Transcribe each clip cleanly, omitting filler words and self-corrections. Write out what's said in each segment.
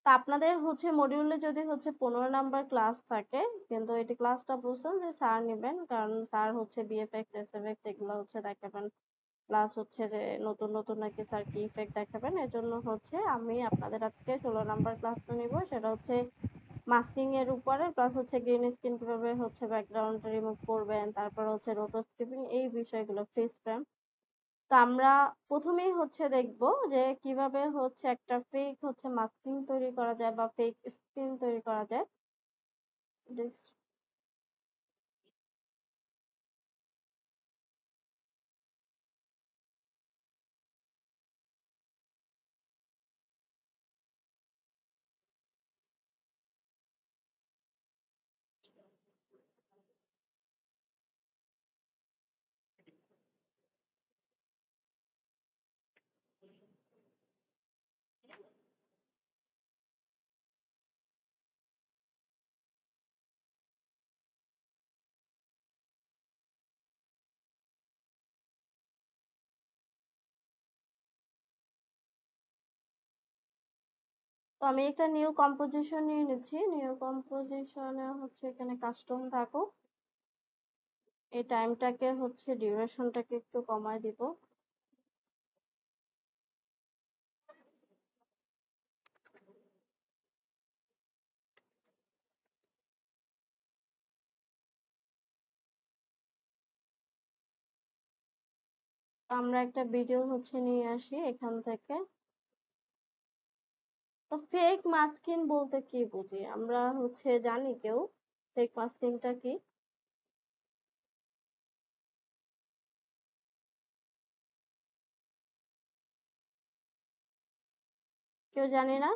তা আপনাদের হচ্ছে মডিউলে যদি হচ্ছে 15 নাম্বার ক্লাস থাকে, কিন্তু এটি ক্লাসটা বলছেন যে স্যার নেবেন, কারণ স্যার হচ্ছে বিএফএক্স এসএফএক্স এগুলো হচ্ছে দেখাবেন, প্লাস হচ্ছে যে নতুন নতুন নাকি স্যার কি ইফেক্ট দেখাবেন। এর জন্য হচ্ছে আমি আপনাদের আজকে 16 নাম্বার ক্লাসটা নিব, সেটা হচ্ছে মাস্কিং এর উপরে, প্লাস হচ্ছে গ্রিন স্ক্রিন কিভাবে হচ্ছে ব্যাকগ্রাউন্ড রিমুভ করবেন, তারপর হচ্ছে রোটো স্ক্রিপিং, এই বিষয়গুলো, ফ্রিজ ফ্রেম। তো আমরা প্রথমেই হচ্ছে দেখব যে কিভাবে হচ্ছে একটা ফেক হচ্ছে মাস্কিং তৈরি করা যায় বা ফেক স্ক্রিন তৈরি করা যায়। তো আমি একটা নিউ কম্পোজিশন নিয়ে নিচ্ছি, নিউ কম্পোজিশনে হচ্ছে এখানে কাস্টম থাকুক, এই টাইমটাকে হচ্ছে ডিউরেশনটাকে একটু কমায় দিব। আমরা একটা ভিডিও হচ্ছে নিয়ে আসি এখান থেকে। তো ফেক মাস্কিং বলতে কি বুঝি আমরা হচ্ছে জানি কেউ ফেক মাস্কিংটা কি? কেউ জানি না?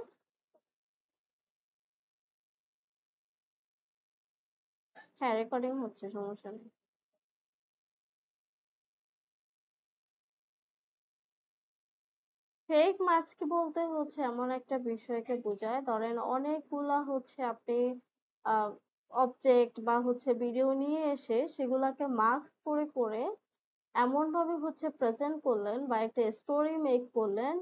হ্যাঁ, রেকর্ডিং হচ্ছে, সমস্যা নেই। ফেক মাস্ক বলতে হচ্ছে এমন একটা বিষয়কে বোঝায়, ধরেন অনেকগুলা হচ্ছে আপনি অবজেক্ট বা হচ্ছে ভিডিও নিয়ে এসে সেগুলাকে মাস্ক করে করে এমন ভাবে হচ্ছে প্রেজেন্ট করলেন বা একটা স্টোরি মেক করলেন,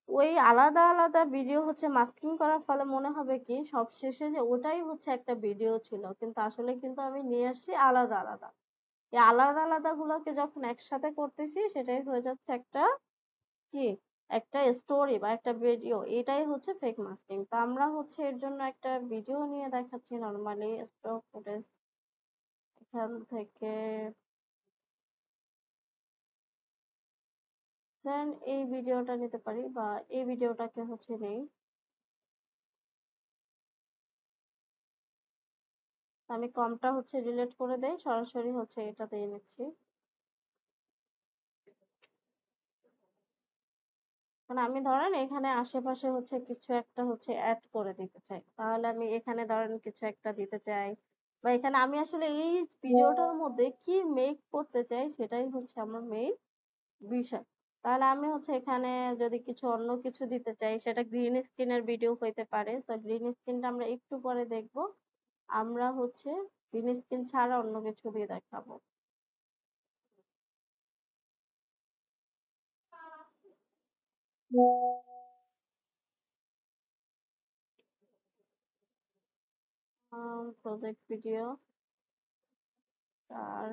ওই আলাদা আলাদা ভিডিও হচ্ছে মাস্কিং করার ফলে মনে হবে কি সবশেষে যে ওটাই হচ্ছে একটা ভিডিও ছিল, কিন্তু আসলে কিন্তু আমি নিয়ে আসছি আলাদা আলাদা। এই আলাদা আলাদা গুলোকে যখন একসাথে করতেছি সেটাই হয়ে যাচ্ছে একটা কি, একটা স্টোরি বা একটা ভিডিও, এটাই হচ্ছে ফেক মাস্কিং। তো আমরা হচ্ছে এর জন্য একটা ভিডিও নিয়ে দেখাচ্ছি, নরমালি স্টক ফুটেজ এখান থেকে, দেন এই ভিডিওটা নিতে পারি বা এই ভিডিওটাকে হচ্ছে নেই। আমি কমটা হচ্ছে ডিলিট করে দেই, সরাসরি হচ্ছে এটা দিয়ে নিচ্ছি। মানে আমি ধরেন এখানে আশেপাশে হচ্ছে কিছু একটা হচ্ছে অ্যাড করে দিতে চাই, তাহলে আমি এখানে ধরেন কিছু একটা দিতে চাই, বা এখানে আমি আসলে এই ভিডিওটার মধ্যে কি মেক করতে চাই সেটাই হচ্ছে আমার মেইন বিষয়। তাহলে আমি হচ্ছে এখানে যদি কিছু অন্য কিছু দিতে চাই, সেটা গ্রিন স্ক্রিনের ভিডিও হইতে পারে। তো গ্রিন স্ক্রিনটা আমরা একটু পরে দেখবো, আমরা হচ্ছে গ্রিন স্ক্রিন ছাড়া অন্য কিছু দিয়ে দেখাবো। প্রজেক্ট ভিডিও আর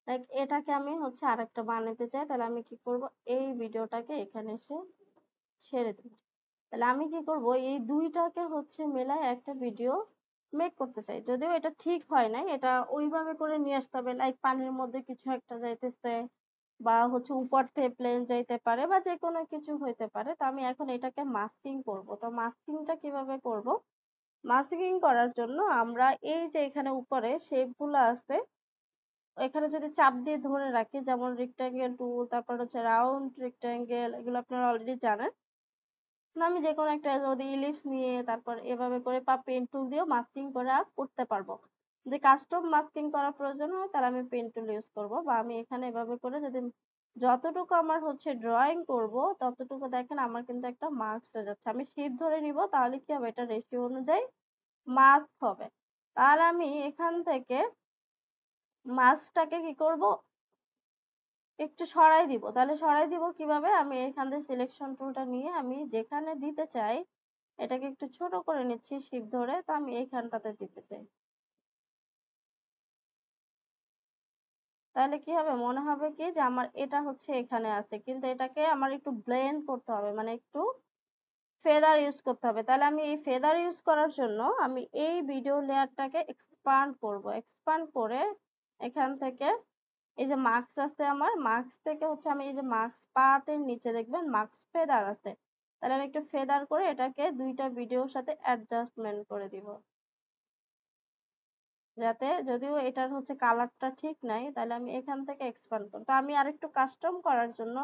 লাইক এটাকে আমি হচ্ছে আরেকটা বানাতে চাই, তাহলে আমি কি করব, এই ভিডিওটাকে এখানে এসে ছেড়ে দিই। তাহলে আমি কি করব, এই দুইটাকে হচ্ছে মেলায় একটা ভিডিও মেক করতে চাই, যদিও এটা ঠিক হয় নাই, এটা ওইভাবে করে নিয়ে আসতে হবে, লাইক পানির মধ্যে কিছু একটা যাইতেছে বা হচ্ছে উপর থেকে প্লেন যাইতে পারে বা যে কোনো কিছু হইতে পারে। তো আমি এখন এটাকে মাস্কিং করব। তো মাস্কিংটা কিভাবে করব, মাস্কিং করার জন্য আমরা এই যে এখানে উপরে শেপগুলো আছে, এখানে যদি চাপ দিয়ে ধরে রাখি, যেমন রেক্টাঙ্গেল টুল, তারপর হচ্ছে রাউন্ড রেক্টাঙ্গেল, এগুলো আপনারা অলরেডি জানেন। না, আমি যে কোনো একটা যদি ইলিপস নিয়ে তারপর এভাবে করে বা পেন টুল দিয়েও মাস্কিং করা করতে পারবো। যদি কাস্টম মাস্কিং করার প্রয়োজন হয় তাহলে আমি পেন টুল ইউজ করব, বা আমি এখানে এভাবে করে যদি যতটুকু আমার হচ্ছে ড্রয়িং করব ততটুকু দেখেন আমার কিন্তু একটা মার্কস হয়ে যাচ্ছে। আমি শিফট ধরে নিব, তাহলে কি হবে, এটা রেশিও অনুযায়ী মাস্ক হবে। আর আমি এখান থেকে মাস্কটাকে কি করব, একটু সরাই দিব। তাহলে সরাই দিব কিভাবে, আমি এখান থেকে সিলেকশন টুলটা নিয়ে আমি যেখানে দিতে চাই এটাকে একটু ছোট করে নিচ্ছি শিফট ধরে, তো আমি এইখানটাতে দিতে চাই। তাহলে কি হবে, মনে হবে কি যে আমার এটা হচ্ছে এখানে আছে, কিন্তু এটাকে আমার একটু ব্লেন্ড করতে হবে, মানে একটু ফেদার ইউজ করতে হবে। তাহলে আমি এই ফেদার ইউজ করার জন্য আমি এই ভিডিও লেয়ারটাকে এক্সপান্ড করব। এক্সপান্ড করে এখান থেকে এই যে মার্কস আছে, আমার মার্কস থেকে হচ্ছে আমি এই যে মার্কস পাতে নিচে দেখবেন মার্কস ফেদার আছে, তাহলে আমি একটু ফেদার করে এটাকে দুইটা ভিডিওর সাথে অ্যাডজাস্টমেন্ট করে দিব, যাতে যদিও এটার হচ্ছে কালারটা ঠিক নাই, তাহলে আমি এখান থেকে এক্সপান্ড করব। তো আমি আরেকটু কাস্টম করার জন্য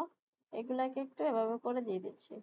এগুলাকে একটু এভাবে করে দিয়ে দিচ্ছি।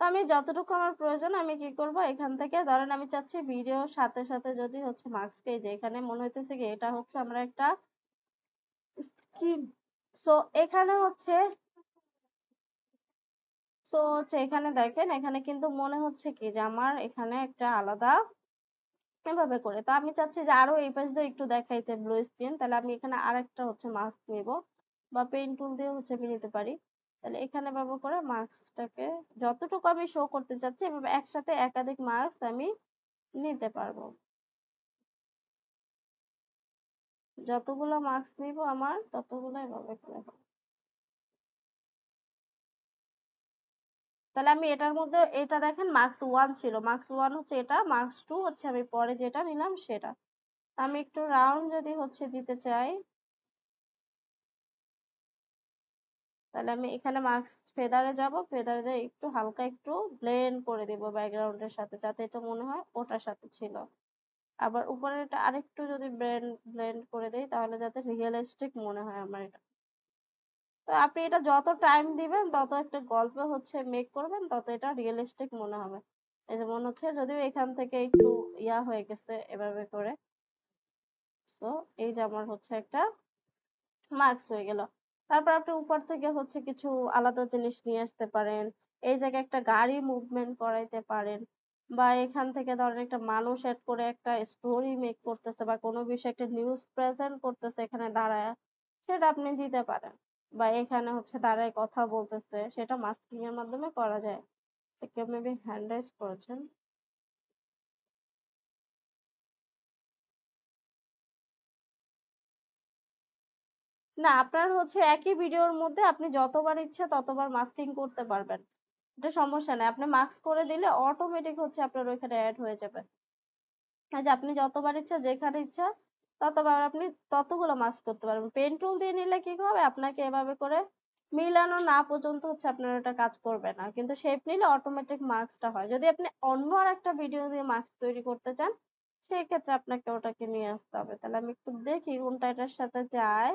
তো আমি যতটুকু আমার প্রয়োজন আমি কি করব, এখান থেকে ধরেন আমি চাচ্ছি ভিডিওর সাথে সাথে যদি হচ্ছে মার্কসকে, যে এখানে মনে হইতেছে কি এটা হচ্ছে আমরা একটা স্কিন, সো এখানে হচ্ছে এখানে দেখেন, এখানে কিন্তু মনে হচ্ছে কি যে আমার এখানে একটা আলাদা এভাবে করে। তো আমি চাচ্ছি যে আরো এই পাশ দিয়ে একটু দেখাইতে ব্লু স্ক্রিন, তাহলে আমি এখানে আরেকটা হচ্ছে মাস্ক নিব, বা পেন টুল দিয়ে হচ্ছে আমি নিতে পারি। তাহলে এখানে ব্যবহার করে মাস্কটাকে যতটুকু আমি শো করতে চাচ্ছি এভাবে একসাথে একাধিক মাস্ক আমি নিতে পারবো। যতগুলো মাস্ক নিব আমার ততগুলো এভাবে করে হবে। তাহলে আমি এটার মধ্যে এটা দেখেন মার্কস ওয়ান ছিল, মার্কস ওয়ান হচ্ছে এটা, মার্কস টু হচ্ছে আমি পরে যেটা নিলাম সেটা। আমি একটু রাউন্ড যদি হচ্ছে দিতে চাই, তাহলে আমি এখানে মার্কস ফেদারে যাব, ফেদারে যাই একটু হালকা একটু ব্লেন্ড করে দিব ব্যাকগ্রাউন্ডের সাথে, যাতে এটা মনে হয় ওটার সাথে ছিল। আবার উপরে এটা আরেকটু যদি ব্লেন্ড করে দেই, তাহলে যাতে রিয়েলিস্টিক মনে হয় আমার এটা। তো আপনি এটা যত টাইম দিবেন তত একটা গল্প হচ্ছে মেক করবেন, তত এটা রিয়েলিস্টিক মনে হবে। এই যে মনে হচ্ছে যদিও এখান থেকে একটু ইয়া হয়ে গেছে এভাবে করে। তো এই যে আমার হচ্ছে একটা মার্কস হয়ে গেল। তারপর আপনি উপর থেকে হচ্ছে কিছু আলাদা জিনিস নিয়ে আসতে পারেন। এই জায়গায় একটা গাড়ি মুভমেন্ট করাইতে পারেন, বা এখান থেকে ধরেন একটা মানুষ এড করে একটা স্টোরি মেক করতেছে, বা কোনো বিষয়ে একটা নিউজ প্রেজেন্ট করতেছে এখানে দাঁড়ায়, সেটা আপনি দিতে পারেন। বা এখানে হচ্ছে দাঁড়ায় কথা বলতেছে, সেটা মাস্কিং এর মাধ্যমে করা যায়। তো কেউ মেবি হ্যান্ড রাইজ করেছেন। না, আপনার হচ্ছে একই ভিডিওর মধ্যে আপনি যতবার ইচ্ছা ততবার মাস্কিং করতে পারবেন। এটা সমস্যা নাই। আপনি মাস্ক করে দিলে অটোমেটিক হচ্ছে আপনার ওইখানে এড হয়ে যাবে। এই যে আপনি যতবার ইচ্ছা যেখানে ইচ্ছা ততবার আপনি ততগুলো মাস্ক করতে পারবেন। পেন টুল দিয়ে নিলে কি হবে, আপনাকে এভাবে করে মিলানো না পর্যন্ত হচ্ছে আপনার ওটা কাজ করবে না। কিন্তু শেপ নিলে অটোমেটিক মাস্কটা হয়। যদি আপনি অন্য আরেকটা ভিডিও দিয়ে মাস্ক তৈরি করতে চান, সেই ক্ষেত্রে আপনাকে ওটাকে নিয়ে আসতে হবে। তাহলে আমি একটু দেখি কোনটা এটার সাথে যায়,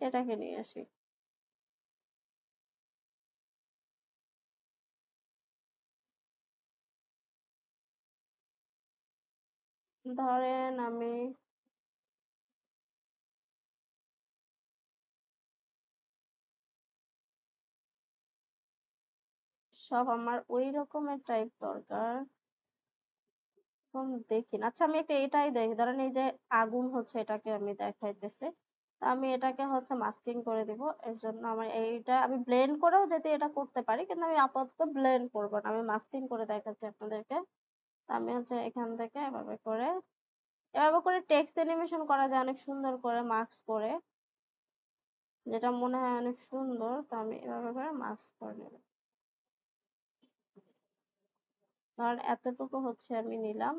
সেটাকে নিয়ে আসি। ধরেন আমি সব আমার ওই রকমের টাইপ দরকার। দেখি না। আচ্ছা আমি একটা এটাই দেখি, ধরেন এই যে আগুন হচ্ছে এটাকে আমি দেখাইতেছি, তো আমি এটাকে হচ্ছে মাস্কিং করে দিব। এর জন্য আমার এইটা আমি ব্লেন্ড করেও যদি এটা করতে পারি, কিন্তু আমি আপাতত ব্লেন্ড করবো না, আমি মাস্কিং করে দেখাচ্ছি আপনাদেরকে। তো আমি হচ্ছে এখান থেকে এভাবে করে টেক্সট অ্যানিমেশন করা যায় অনেক সুন্দর করে মাস্ক করে, যেটা মনে হয় অনেক সুন্দর। তো আমি এভাবে করে মাস্ক করে নেব। ধরেন এতটুকু হচ্ছে আমি নিলাম,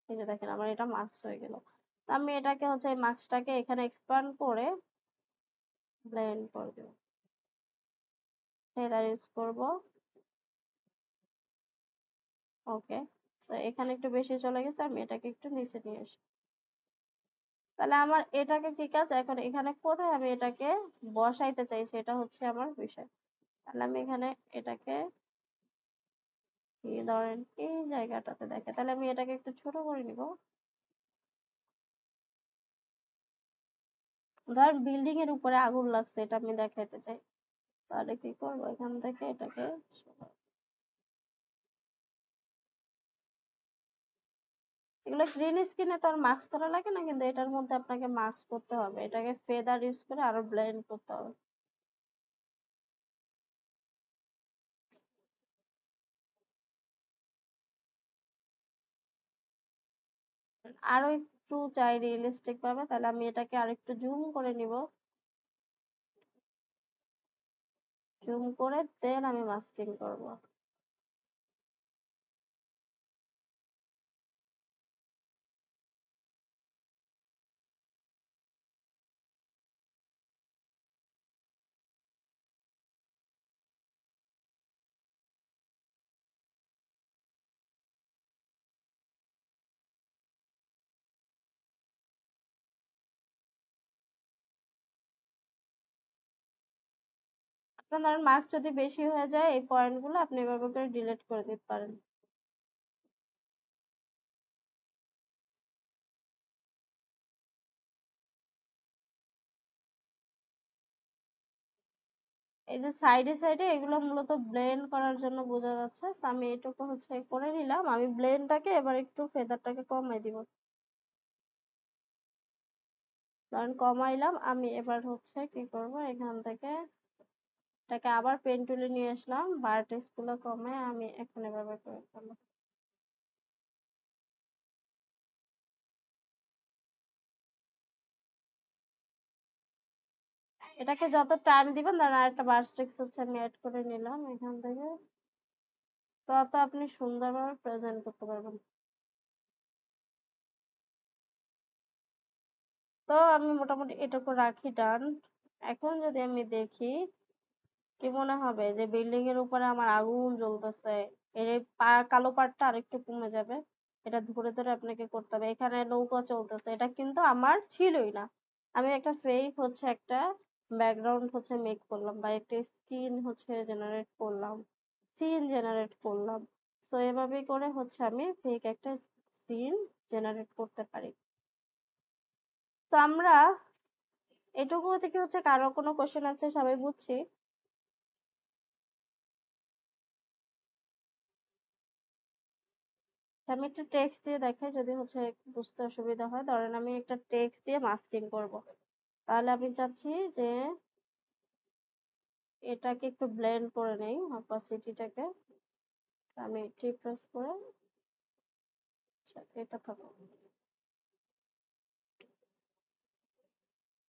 এই যে দেখেন আমার এটা মার্কস হয়ে গেল। আমি এটাকে হচ্ছে এই মার্কসটাকে এখানে এক্সপান্ড করে ব্লেন্ড করে দেব, ফেদার ইউজ করব। ওকে, তো এখানে একটু বেশি চলে গেছে, আমি এটাকে একটু নিচে নিয়ে আসি। তাহলে আমার এটাকে কি কাজ, এখন এখানে কোথায় আমি এটাকে বসাইতে চাই সেটা হচ্ছে আমার বিষয়। তাহলে আমি এখানে এটাকে ধরেন এই জায়গাটাতে দেখে, তাহলে আমি এটাকে একটু ছোট করে নিব। ধরেন বিল্ডিং এর উপরে আগুন লাগছে, এটা আমি দেখাইতে চাই। তাহলে কি করবো, এখান থেকে এটাকে এগুলো গ্রিন স্ক্রিনে তো আর মাস্ক করা লাগে না, কিন্তু এটার মধ্যে আপনাকে মাস্ক করতে হবে, এটাকে ফেদার ইউজ করে আরো ব্লেন্ড করতে হবে। আরো একটু চাই রিয়েলিস্টিক ভাবে, তাহলে আমি এটাকে আরেকটু জুম করে নিব। জুম করে দেন আমি মাস্কিং করব। আপনার ধরেন মার্কস যদি বেশি হয়ে যায়, এই পয়েন্ট গুলো আপনি এভাবে করে ডিলিট করে দিতে পারেন। এই যে সাইডে সাইডে এগুলো মূলত ব্লেন্ড করার জন্য বোঝা যাচ্ছে। So আমি এটুকু হচ্ছে করে নিলাম, আমি ব্লেন্ডটাকে এবার একটু ফেদারটাকে কমাই দিব। ধরেন কমাইলাম, আমি এবার হচ্ছে কি করব, এখান থেকে এটাকে আবার পেন টুলে নিয়ে আসলাম, ভার্টেক্স গুলো কমায় আমি এখন এভাবে করে ফেললাম। এটাকে যত টাইম দিবেন, ধরেন আরেকটা ভার্টেক্স হচ্ছে আমি অ্যাড করে নিলাম এখান থেকে, তত আপনি সুন্দরভাবে প্রেজেন্ট করতে পারবেন। তো আমি মোটামুটি এটুকু রাখি ডান। এখন যদি আমি দেখি, কি মনে হবে যে বিল্ডিং এর উপরে আমার আগুন জ্বলতেছে, এর এই কালো পাড়টা আরেকটু কমে যাবে। এটা ধরে ধরে আপনাকে করতে হবে। এখানে নৌকা চলতেছে, এটা কিন্তু আমার ছিলই না। আমি একটা ফেক হচ্ছে একটা ব্যাকগ্রাউন্ড হচ্ছে মেক করলাম, বা একটা স্ক্রিন হচ্ছে জেনারেট করলাম, সিন জেনারেট করলাম। তো এভাবেই করে হচ্ছে আমি ফেক একটা সিন জেনারেট করতে পারি। তো আমরা এটুকু থেকে হচ্ছে কারো কোনো কোশ্চেন আছে, সবাই বুঝছি। আমি একটা টেক্সট দিয়ে দেখাই, যদি হচ্ছে বুঝতে অসুবিধা হয়। ধরেন আমি একটা টেক্সট দিয়ে মাস্কিং করব, তাহলে আমি চাচ্ছি যে এটাকে একটু ব্লেন্ড করে নেই, অপাসিটিটাকে আমি টি প্রেস করে, আচ্ছা এটা থাকো।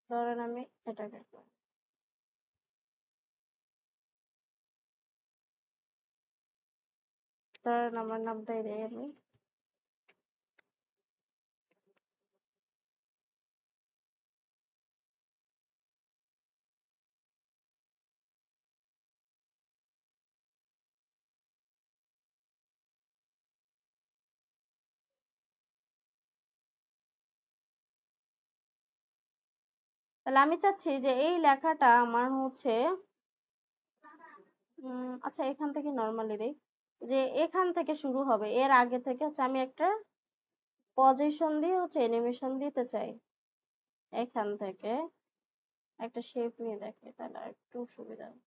ধরেন আমি এটাকে, ধরেন আমার নামটাই দিই আমি। তাহলে আমি চাচ্ছি যে এই লেখাটা আমার হচ্ছে আচ্ছা এখান থেকে নর্মালি দেই, যে এখান থেকে শুরু হবে, এর আগে থেকে হচ্ছে আমি একটা পজিশন দিয়ে হচ্ছে অ্যানিমেশন দিতে চাই। এখান থেকে একটা শেপ নিয়ে দেখে, তাহলে একটু সুবিধা হবে।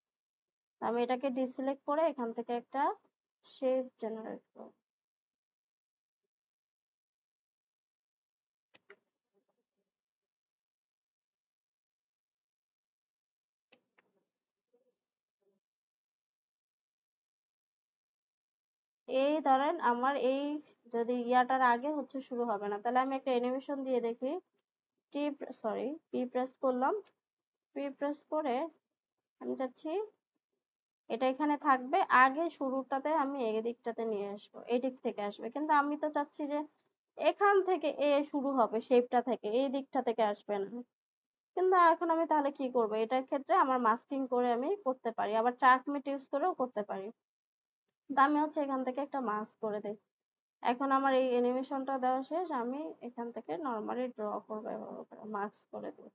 আমি এটাকে ডিসিলেক্ট করে এখান থেকে একটা শেপ জেনারেট করব। এই ধরেন আমার এই যদি ইয়াটার আগে হচ্ছে শুরু হবে না, তাহলে আমি একটা অ্যানিমেশন দিয়ে দেখি। টি সরি পি প্রেস করলাম, পি প্রেস করে আমি চাচ্ছি এটা এখানে থাকবে, আগে শুরুটাতে আমি এই দিকটাতে নিয়ে আসবো, এই দিক থেকে আসবে। কিন্তু আমি তো চাচ্ছি যে এখান থেকে এ শুরু হবে, শেপটা থেকে এই দিকটা থেকে আসবে না। কিন্তু এখন আমি তাহলে কি করব, এটার ক্ষেত্রে আমার মাস্কিং করে আমি করতে পারি, আবার ট্র্যাক মেট ইউজ করেও করতে পারি। তো আমি হচ্ছে এখান থেকে একটা মাস্ক করে দিই। এখন আমার এই অ্যানিমেশনটা দেওয়া শেষ, আমি এখান থেকে নরমালি ড্র করবো, এভাবে করে মার্কস করে দেবো।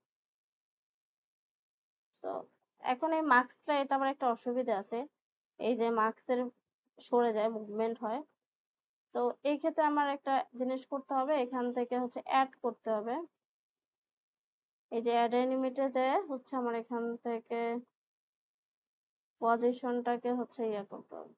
তো এখন এই মার্কসটা, এটা আমার একটা অসুবিধা আছে, এই যে মার্কসের সরে যায়, মুভমেন্ট হয়। তো এই ক্ষেত্রে আমার একটা জিনিস করতে হবে, এখান থেকে হচ্ছে অ্যাড করতে হবে। এই যে অ্যাড অ্যানিমেটে যায় হচ্ছে আমার এখান থেকে পজিশনটাকে হচ্ছে ইয়ে করতে হবে।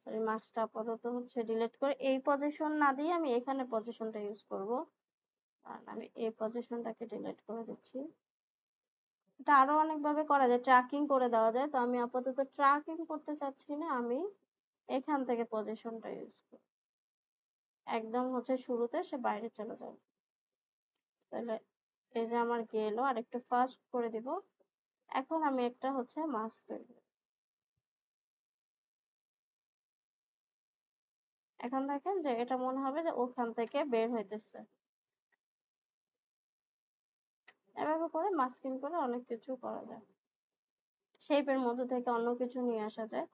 সরি, মার্কসটা আপাতত হচ্ছে ডিলিট করে এই পজিশন না দিয়ে আমি এখানে পজিশনটা ইউজ করব। আর আমি এই পজিশনটাকে ডিলিট করে দিচ্ছি। এটা আরো অনেকভাবে করা যায়, ট্র্যাকিং করে দেওয়া যায়। তো আমি আপাতত ট্র্যাকিং করতে চাচ্ছি না, আমি এখান থেকে পজিশনটা ইউজ করব। একদম হচ্ছে শুরুতে সে বাইরে চলে যাবে। তাহলে এই যে আমার গেল, আর একটু ফাস্ট করে দিব। এখন আমি একটা হচ্ছে মাস্ক তৈরি করব। এখন দেখেন যে এটা মনে হবে যে ওখান থেকে বের হইতেছে। এভাবে করে মাস্কিং করে অনেক কিছু করা যায়, শেপের মধ্যে থেকে অন্য কিছু নিয়ে আসা যায়।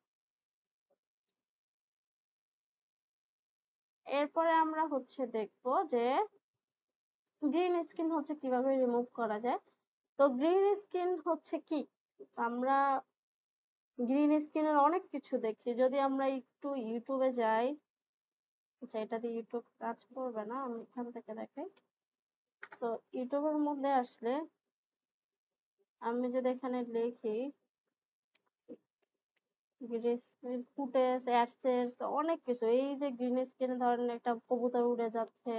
এরপরে আমরা হচ্ছে দেখবো যে গ্রিন স্ক্রিন হচ্ছে কিভাবে রিমুভ করা যায়। তো গ্রিন স্ক্রিন হচ্ছে কি, আমরা গ্রিন স্ক্রিনের অনেক কিছু দেখি। যদি আমরা একটু ইউটিউবে যাই, আচ্ছা এটা দিয়ে ইউটিউব কাজ করবে না, আমি এখান থেকে দেখাই। তো ইউটিউবের মধ্যে আসলে আমি যদি এখানে লিখি গ্রিন স্ক্রিন ফুটেজ, অ্যাডসেন্স, অনেক কিছু, এই যে গ্রিন স্ক্রিনে ধরেন একটা কবুতর উড়ে যাচ্ছে,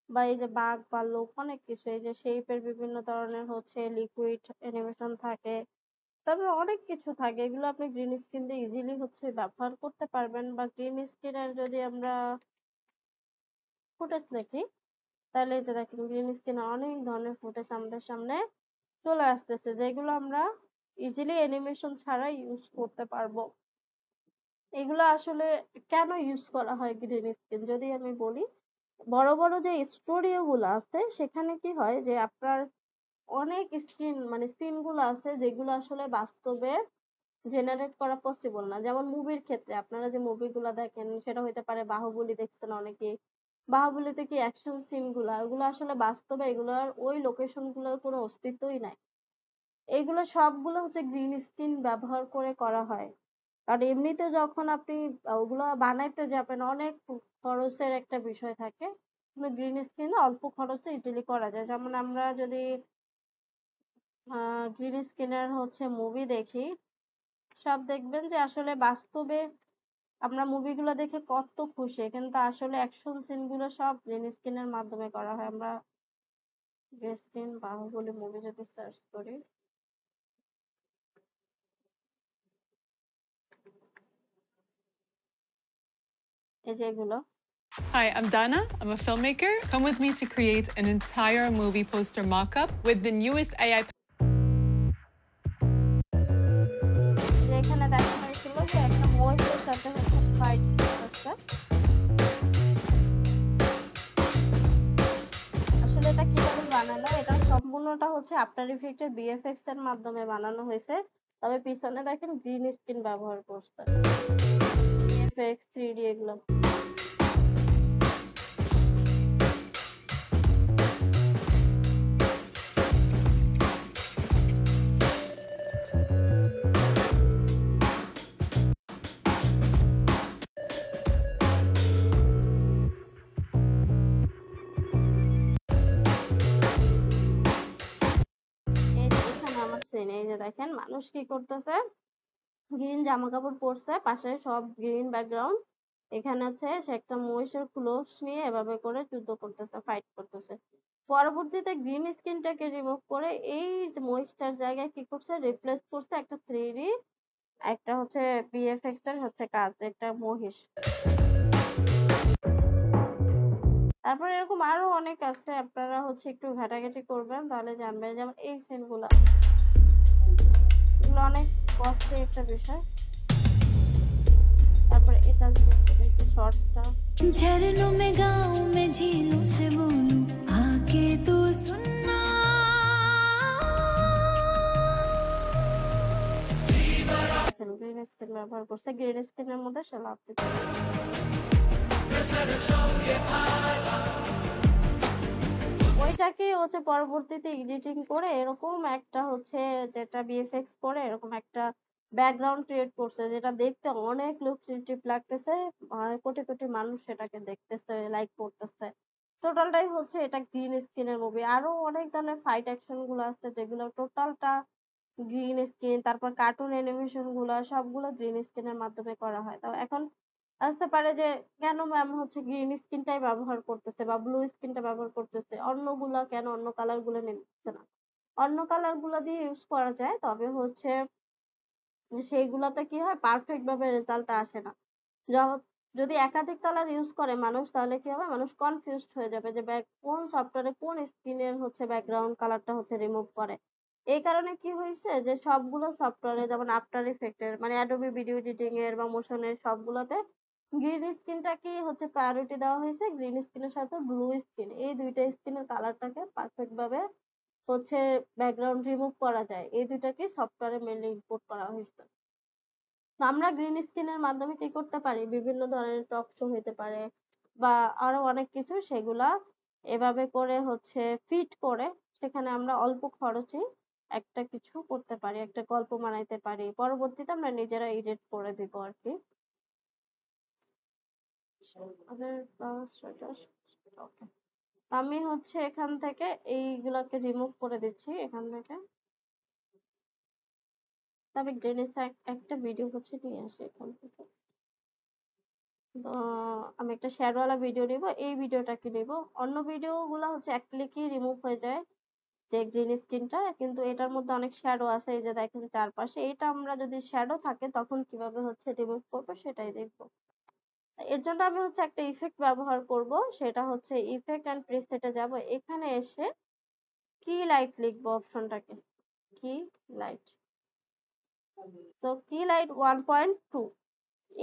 বা এই যে বাঘ ভাল্লুক, অনেক কিছু, এই যে শেপের বিভিন্ন ধরনের হচ্ছে লিকুইড অ্যানিমেশন থাকে, তারপরে অনেক কিছু থাকে, এগুলো আপনি গ্রিন স্ক্রিন দিয়ে ইজিলি হচ্ছে ব্যবহার করতে পারবেন। বা গ্রিন স্ক্রিনের যদি আমরা ফুটেজ দেখি, তাহলে এই যে দেখেন গ্রিন স্ক্রিনে অনেক ধরনের ফুটেজ আমাদের সামনে চলে আসতেছে, যেগুলো আমরা ইজিলি অ্যানিমেশন ছাড়া ইউজ করতে পারবো। এগুলো আসলে কেন ইউজ করা হয় গ্রিন স্ক্রিন যদি আমি বলি, বড় বড় যে স্টুডিও গুলো আছে সেখানে কি হয় যে আপনার অনেক স্ক্রিন মানে সিন গুলো আছে যেগুলো আসলে বাস্তবে জেনারেট করা পসিবল না। যেমন মুভির ক্ষেত্রে আপনারা যে মুভিগুলো দেখেন, সেটা হইতে পারে বাহুবলী, দেখছেন অনেকে, বাহুবলীতে কি অ্যাকশন সিন গুলা, ওগুলো আসলে বাস্তবে এগুলোর ওই লোকেশন গুলোর কোনো অস্তিত্বই নাই। এইগুলো সবগুলো হচ্ছে গ্রিন স্ক্রিন ব্যবহার করে করা হয়। কারণ এমনিতে যখন আপনি ওগুলো বানাইতে যাবেন, অনেক খরচের একটা বিষয় থাকে, কিন্তু গ্রিন স্ক্রিনে অল্প খরচে ইজিলি করা যায়। যেমন আমরা যদি গ্রিন স্ক্রিনের হচ্ছে মুভি দেখি, সব দেখবেন যে আসলে বাস্তবে আমরা মুভিগুলো দেখে কত খুশি, কিন্তু আসলে অ্যাকশন সিন গুলো সব গ্রিন স্ক্রিনের মাধ্যমে করা হয়। আমরা গ্রিন স্ক্রিন বাহুবলী মুভি যদি সার্চ করি, এই যে এগুলো। Hi, I'm Dana. I'm a filmmaker. Come with me to create an entire movie poster mock-up with the newest AI. এখানে দেখা হয়েছিল যে একটা মহিষের সাথে হচ্ছে ফাইট করতেছে। আসলে এটা কিভাবে বানানো, এটা সম্পূর্ণটা হচ্ছে আফটার ইফেক্টের বিএফএক্স এর মাধ্যমে বানানো হয়েছে। তবে পিছনে দেখেন গ্রিন স্ক্রিন ব্যবহার করছে, বিএফএক্স 3D এগুলো। এই যে দেখেন মানুষ কি করতেছে, গ্রিন জামা কাপড় পরছে, পাশে সব গ্রিন ব্যাকগ্রাউন্ড, এখানে হচ্ছে সে একটা মহিষের ক্লোথস নিয়ে এভাবে করে যুদ্ধ করতেছে, ফাইট করতেছে। পরবর্তীতে গ্রিন স্ক্রিনটাকে রিমুভ করে এই যে মহিষটার জায়গায় কি করছে, রিপ্লেস করছে একটা 3D, একটা হচ্ছে বিএফএক্স এর হচ্ছে কাজ, একটা মহিষ। তারপরে এরকম আরো অনেক আছে, আপনারা হচ্ছে একটু ঘাটাঘাটি করবেন তাহলে জানবেন। যেমন এই সিনগুলো, এগুলো অনেক কস্টলি একটা বিষয়। তারপরে এটা দেখি শর্টসটা, झरनों में गाँव में झीलों से बोलूं आके तू सुन দেখেন গ্রিন স্ক্রিন ব্যবহার করছে, গ্রিন স্ক্রিনের মধ্যে সে লাভ দিচ্ছে। ওইটাকে হচ্ছে পরবর্তীতে এডিটিং করে এরকম একটা হচ্ছে যেটা ভিএফএক্স করে এরকম একটা ব্যাকগ্রাউন্ড ক্রিয়েট করছে, যেটা দেখতে অনেক লুক্রেটিভ লাগতেছে, কোটি কোটি মানুষ সেটাকে দেখতেছে, লাইক করতেছে। টোটালটাই হচ্ছে এটা গ্রিন স্ক্রিনের মুভি। আরো অনেক ধরনের ফাইট অ্যাকশন গুলো আছে যেগুলো টোটালটা গ্রিন স্ক্রিন, তারপর কার্টুন অ্যানিমেশন গুলা সবগুলো গ্রিন স্ক্রিনের মাধ্যমে করা হয়। তো এখন আসতে পারে যে কেন ম্যাম হচ্ছে গ্রিন স্ক্রিনটাই ব্যবহার করতেছে বা ব্লু স্ক্রিনটা ব্যবহার করতেছে, অন্যগুলা কেন অন্য কালার গুলো নিচ্ছে না? অন্য কালার গুলো দিয়ে ইউজ করা যায়, তবে হচ্ছে সেইগুলাতে কি হয় পারফেক্ট ভাবে রেজাল্টটা আসে না। যদি একাধিক কালার ইউজ করে মানুষ, তাহলে কি হবে মানুষ কনফিউজড হয়ে যাবে যে কোন সফটওয়্যারে কোন স্ক্রিনের হচ্ছে ব্যাকগ্রাউন্ড কালারটা হচ্ছে রিমুভ করে। এই কারণে কি হয়েছে যে সবগুলো সফটওয়্যারে যেমন আফটার ইফেক্টের মানে অ্যাডোবি ভিডিও এডিটিং এর বা মোশনের সবগুলোতে গ্রিন স্ক্রিনটাকে হচ্ছে প্রায়োরিটি দেওয়া হয়েছে। গ্রিন স্ক্রিনের সাথে ব্লু স্ক্রিন, এই দুইটা স্ক্রিনের কালারটাকে পারফেক্ট ভাবে হচ্ছে ব্যাকগ্রাউন্ড রিমুভ করা যায়, এই দুইটাকে সফটওয়্যারে মেনলি ইম্পোর্ট করা হয়েছে। তো আমরা গ্রিন স্ক্রিনের মাধ্যমে কি করতে পারি, বিভিন্ন ধরনের টক শো হতে পারে বা আরো অনেক কিছু, সেগুলা এভাবে করে হচ্ছে ফিট করে সেখানে আমরা অল্প খরচে একটা কিছু করতে পারি, একটা গল্প বানাইতে পারি, পরবর্তীতে আমরা নিজেরা এডিট করে দিব আর কি। Okay. আমি হচ্ছে এখান থেকে এইগুলাকে রিমুভ করে দিচ্ছি এখান থেকে। তবে গ্রেনেস একটা ভিডিও হচ্ছে নিয়ে আসি এখান থেকে। তো আমি একটা শেয়ারওয়ালা ভিডিও নিব, এই ভিডিওটাকে নিব। অন্য ভিডিও গুলো হচ্ছে এক ক্লিকই রিমুভ হয়ে যায় যে গ্রিন স্ক্রিনটা, কিন্তু এটার মধ্যে অনেক শ্যাডো আছে, এই যে দেখেন চারপাশে, এটা আমরা যদি শ্যাডো থাকে তখন কিভাবে হচ্ছে রিমুভ করবো সেটাই দেখবো। এর জন্য আমি হচ্ছে একটা ইফেক্ট ব্যবহার করব, সেটা হচ্ছে ইফেক্ট অ্যান্ড প্রিসেটে যাব, এখানে এসে কি লাইট লিখবো অপশনটাকে, কি লাইট। তো কি লাইট 1.2,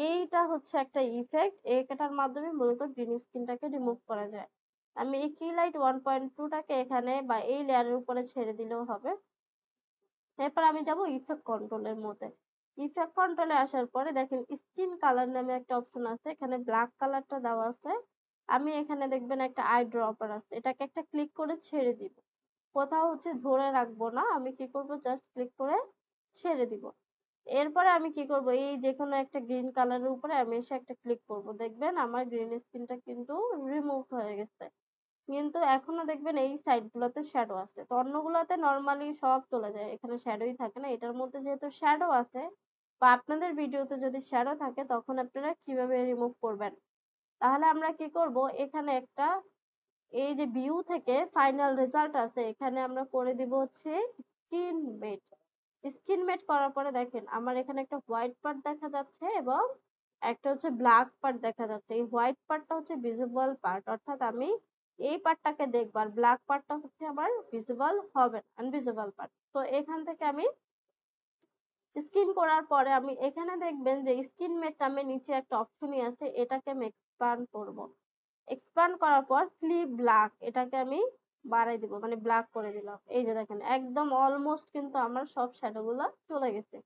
এইটা হচ্ছে একটা ইফেক্ট, এটার মাধ্যমে মূলত গ্রিন স্ক্রিনটাকে রিমুভ করা যায়। আমি এই কি লাইট 1.2 টাকে এখানে বা এই লেয়ারের উপরে ছেড়ে দিলেও হবে। এরপর আমি যাব ইফেক্ট কন্ট্রোলের মধ্যে। ইফেক্ট কন্ট্রোলে আসার পরে দেখেন স্কিন কালার নামে একটা অপশন আছে, এখানে ব্ল্যাক কালারটা দেওয়া আছে। আমি এখানে দেখবেন একটা আই ড্রপার আছে, এটাকে একটা ক্লিক করে ছেড়ে দিব। কোথাও হচ্ছে ধরে রাখবো না, আমি কি করব জাস্ট ক্লিক করে ছেড়ে দিব। এরপরে আমি কি করব, এই যে কোনো একটা গ্রিন কালারের উপরে আমি এসে একটা ক্লিক করব, দেখবেন আমার গ্রিন স্ক্রিনটা কিন্তু রিমুভ হয়ে গেছে। কিন্তু এখনো দেখবেন এই সাইড গুলোতে শ্যাডো আছে, তো অন্যগুলোতে নরমালি সব চলে যায়, এখানে শ্যাডোই থাকে না। এটার মধ্যে যেহেতু শ্যাডো আছে বা আপনাদের ভিডিওতে যদি শ্যাডো থাকে তখন আপনারা কিভাবে রিমুভ করবেন, তাহলে আমরা কি করব, এখানে একটা এই যে ভিউ থেকে ফাইনাল রেজাল্ট আছে, এখানে আমরা করে দিব হচ্ছে স্কিন মেট। স্কিন মেট করার পরে দেখেন আমার এখানে একটা হোয়াইট পার্ট দেখা যাচ্ছে এবং একটা হচ্ছে ব্ল্যাক পার্ট দেখা যাচ্ছে। এই হোয়াইট পার্টটা হচ্ছে ভিজিবল পার্ট, অর্থাৎ আমি এই পার্টটাকে দেখব, আর ব্ল্যাক পার্টটা হচ্ছে আমার ভিজিবল হবে না, আনভিজিবল পার্ট। তো এখান থেকে আমি স্কিন করার পরে আমি এখানে দেখবেন যে স্কিন মেট নামে নিচে একটা অপশনই আছে, এটাকে আমি এক্সপ্যান্ড করব। এক্সপ্যান্ড করার পর ফ্লিপ ব্ল্যাক, এটাকে আমি বাড়াই দিব, মানে ব্ল্যাক করে দিলাম। এই যে দেখেন একদম অলমোস্ট কিন্তু আমার সব শ্যাডো গুলো চলে গেছে।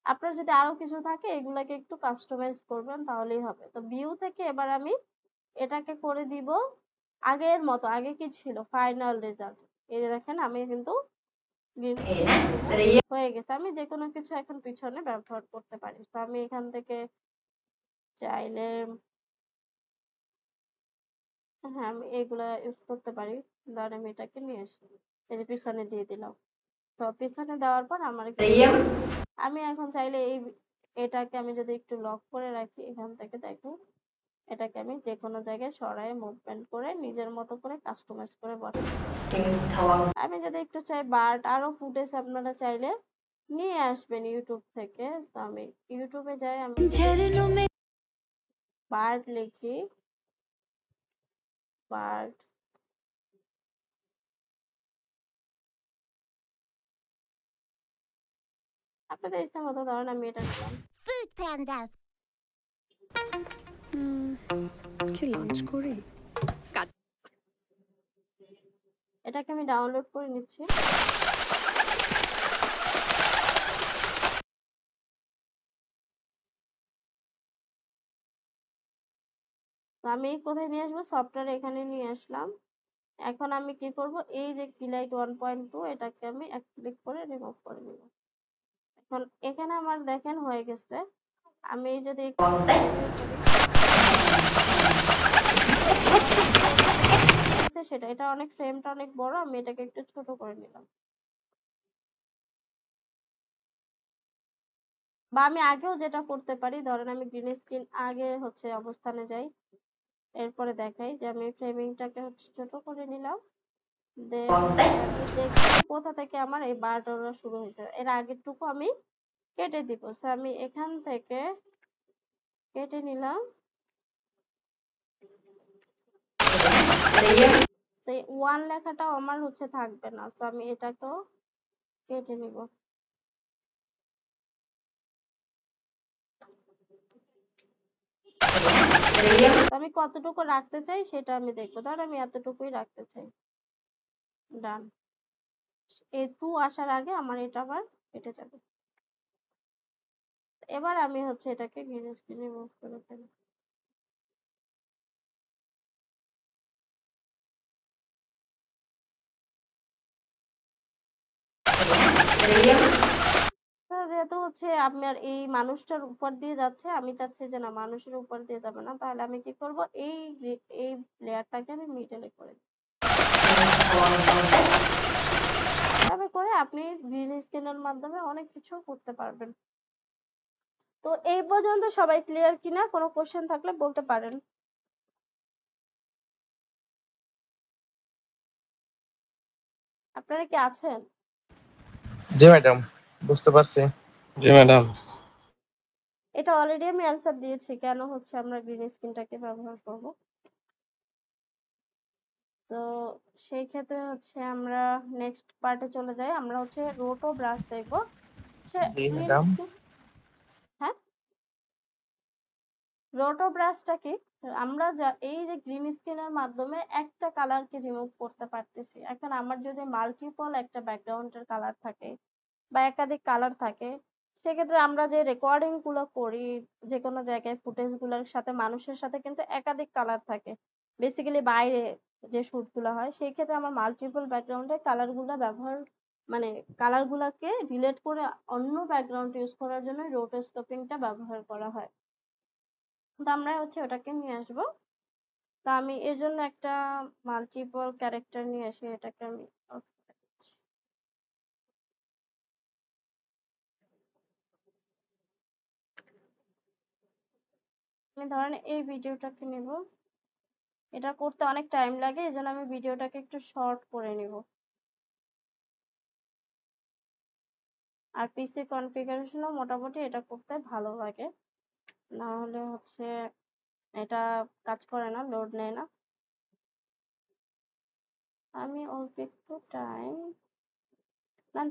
আপনার যদি আরো কিছু থাকে এগুলাকে একটু কাস্টমাইজ করবেন তাহলেই হবে। তো ভিউ থেকে এবার আমি এটাকে করে দিব আগের মতো, আগে কি ছিল ফাইনাল রেজাল্ট। এই যে দেখেন আমি কিন্তু গ্রিন হয়ে গেছে। আমি যে কোনো কিছু এখন পিছনে ব্যবহার করতে পারি। তো আমি এখান থেকে চাইলে হ্যাঁ আমি এগুলা ইউজ করতে পারি। ধরেন আমি এটাকে নিয়ে আসি, এই যে পিছনে দিয়ে দিলাম। তো পিছনে দেওয়ার পর আমার আমি এখন চাইলে এটাকে আমি যদি একটু লক করে রাখি, এখান থেকে দেখো এটাকে আমি যে কোনো জায়গায় সরাই মুভমেন্ট করে নিজের মতো করে কাস্টমাইজ করে বসাই। আমি যদি একটু চাই বার্ড আরো ফুটেজ আপনারা চাইলে নিয়ে আসবেন ইউটিউব থেকে। তো আমি ইউটিউবে যাই, আমি বার্ড লিখি, বার্ড আপনাদের ইচ্ছা মতো ধরেন আমি এটা নিলাম। কি লঞ্চ করি, এটাকে আমি ডাউনলোড করে নিচ্ছি। তো আমি কোথায় নিয়ে আসবো, সফটওয়্যার এখানে নিয়ে আসলাম। এখন আমি কি করব, এই যে কিলাইট 1.2 এটাকে আমি এক ক্লিক করে রিমুভ করে নিব। এখন এখানে আমার দেখেন হয়ে গেছে। আমি যদি সেটা, এটা অনেক ফ্রেমটা অনেক বড়, আমি এটাকে একটু ছোট করে নিলাম। বা আমি আগেও যেটা করতে পারি, ধরেন আমি গ্রিন স্ক্রিন আগে হচ্ছে অবস্থানে যাই, এরপরে দেখাই যে আমি ফ্রেমিংটাকে হচ্ছে ছোট করে নিলাম। দেন আমি দেখি কোথা থেকে আমার এই বারটা শুরু হয়েছে, এর আগেরটুকু আমি কেটে দিব। সো আমি এখান থেকে কেটে নিলাম। তো ওয়ান লেখাটাও আমার হচ্ছে থাকবে না, সো আমি এটাকেও কেটে নিব। আমি কতটুকু রাখতে চাই সেটা আমি দেখবো, ধর আমি এতটুকুই রাখতে চাই। ডান। এই 2 আসার আগে আমার এটা আবার কেটে যাবে। এবার আমি হচ্ছে এটাকে গ্রিন স্ক্রিনে মুভ করে ফেলি। তো যেহেতু হচ্ছে আপনার এই মানুষটার উপর দিয়ে যাচ্ছে, আমি চাচ্ছি যে না মানুষের উপর দিয়ে যাবে না, তাহলে আমি কি করব, এই লেয়ারটাকে আমি মিডলে করে দিই। এভাবে করে আপনি গ্রিন স্ক্রিনের মাধ্যমে অনেক কিছু করতে পারবেন। তো এই পর্যন্ত সবাই ক্লিয়ার কিনা, কোনো কোশ্চেন থাকলে বলতে পারেন। আপনারা কি আছেন? জি ম্যাডাম, বুঝতে পারছি। জি ম্যাডাম। এটা অলরেডি আমি অ্যান্সার দিয়েছি কেন হচ্ছে আমরা গ্রিন স্ক্রিনটাকে ব্যবহার করব। তো সেই ক্ষেত্রে হচ্ছে আমরা নেক্সট পার্টে চলে যাই। আমরা হচ্ছে রোটো ব্রাশ দেখব। সে জি গ্রিন ম্যাডাম। স্ক্রিন, হ্যাঁ, রোটো ব্রাশটা কি, আমরা এই যে গ্রিন স্ক্রিনের মাধ্যমে একটা কালারকে রিমুভ করতে পারতেছি। এখন আমার যদি মাল্টিপল একটা ব্যাকগ্রাউন্ডের কালার থাকে বা একাধিক কালার থাকে, সেক্ষেত্রে আমরা যে রেকর্ডিং গুলো করি যে কোনো জায়গায়, ফুটেজ গুলোর সাথে মানুষের সাথে কিন্তু একাধিক কালার থাকে বেসিক্যালি বাইরে যে শুট গুলো হয়, সেই ক্ষেত্রে আমার মাল্টিপল ব্যাকগ্রাউন্ডে কালার গুলো ব্যবহার, মানে কালার গুলাকে ডিলিট করে অন্য ব্যাকগ্রাউন্ড ইউজ করার জন্য রোটোস্কোপিংটা ব্যবহার করা হয়। তো আমরা হচ্ছে ওটাকে নিয়ে আসবো। তা আমি এর জন্য একটা মাল্টিপল ক্যারেক্টার নিয়ে আসি, এটাকে আমি off করে দিচ্ছি। আমি ধরেন এই ভিডিওটাকে নিব, এটা করতে অনেক টাইম লাগে, এই জন্য আমি ভিডিওটাকে একটু শর্ট করে নিব। আর পিসি কনফিগারেশনও মোটামুটি এটা করতে ভালো লাগে, না হলে হচ্ছে এটা কাজ করে না, লোড নেয় না। আমি অল্প একটু টাইম,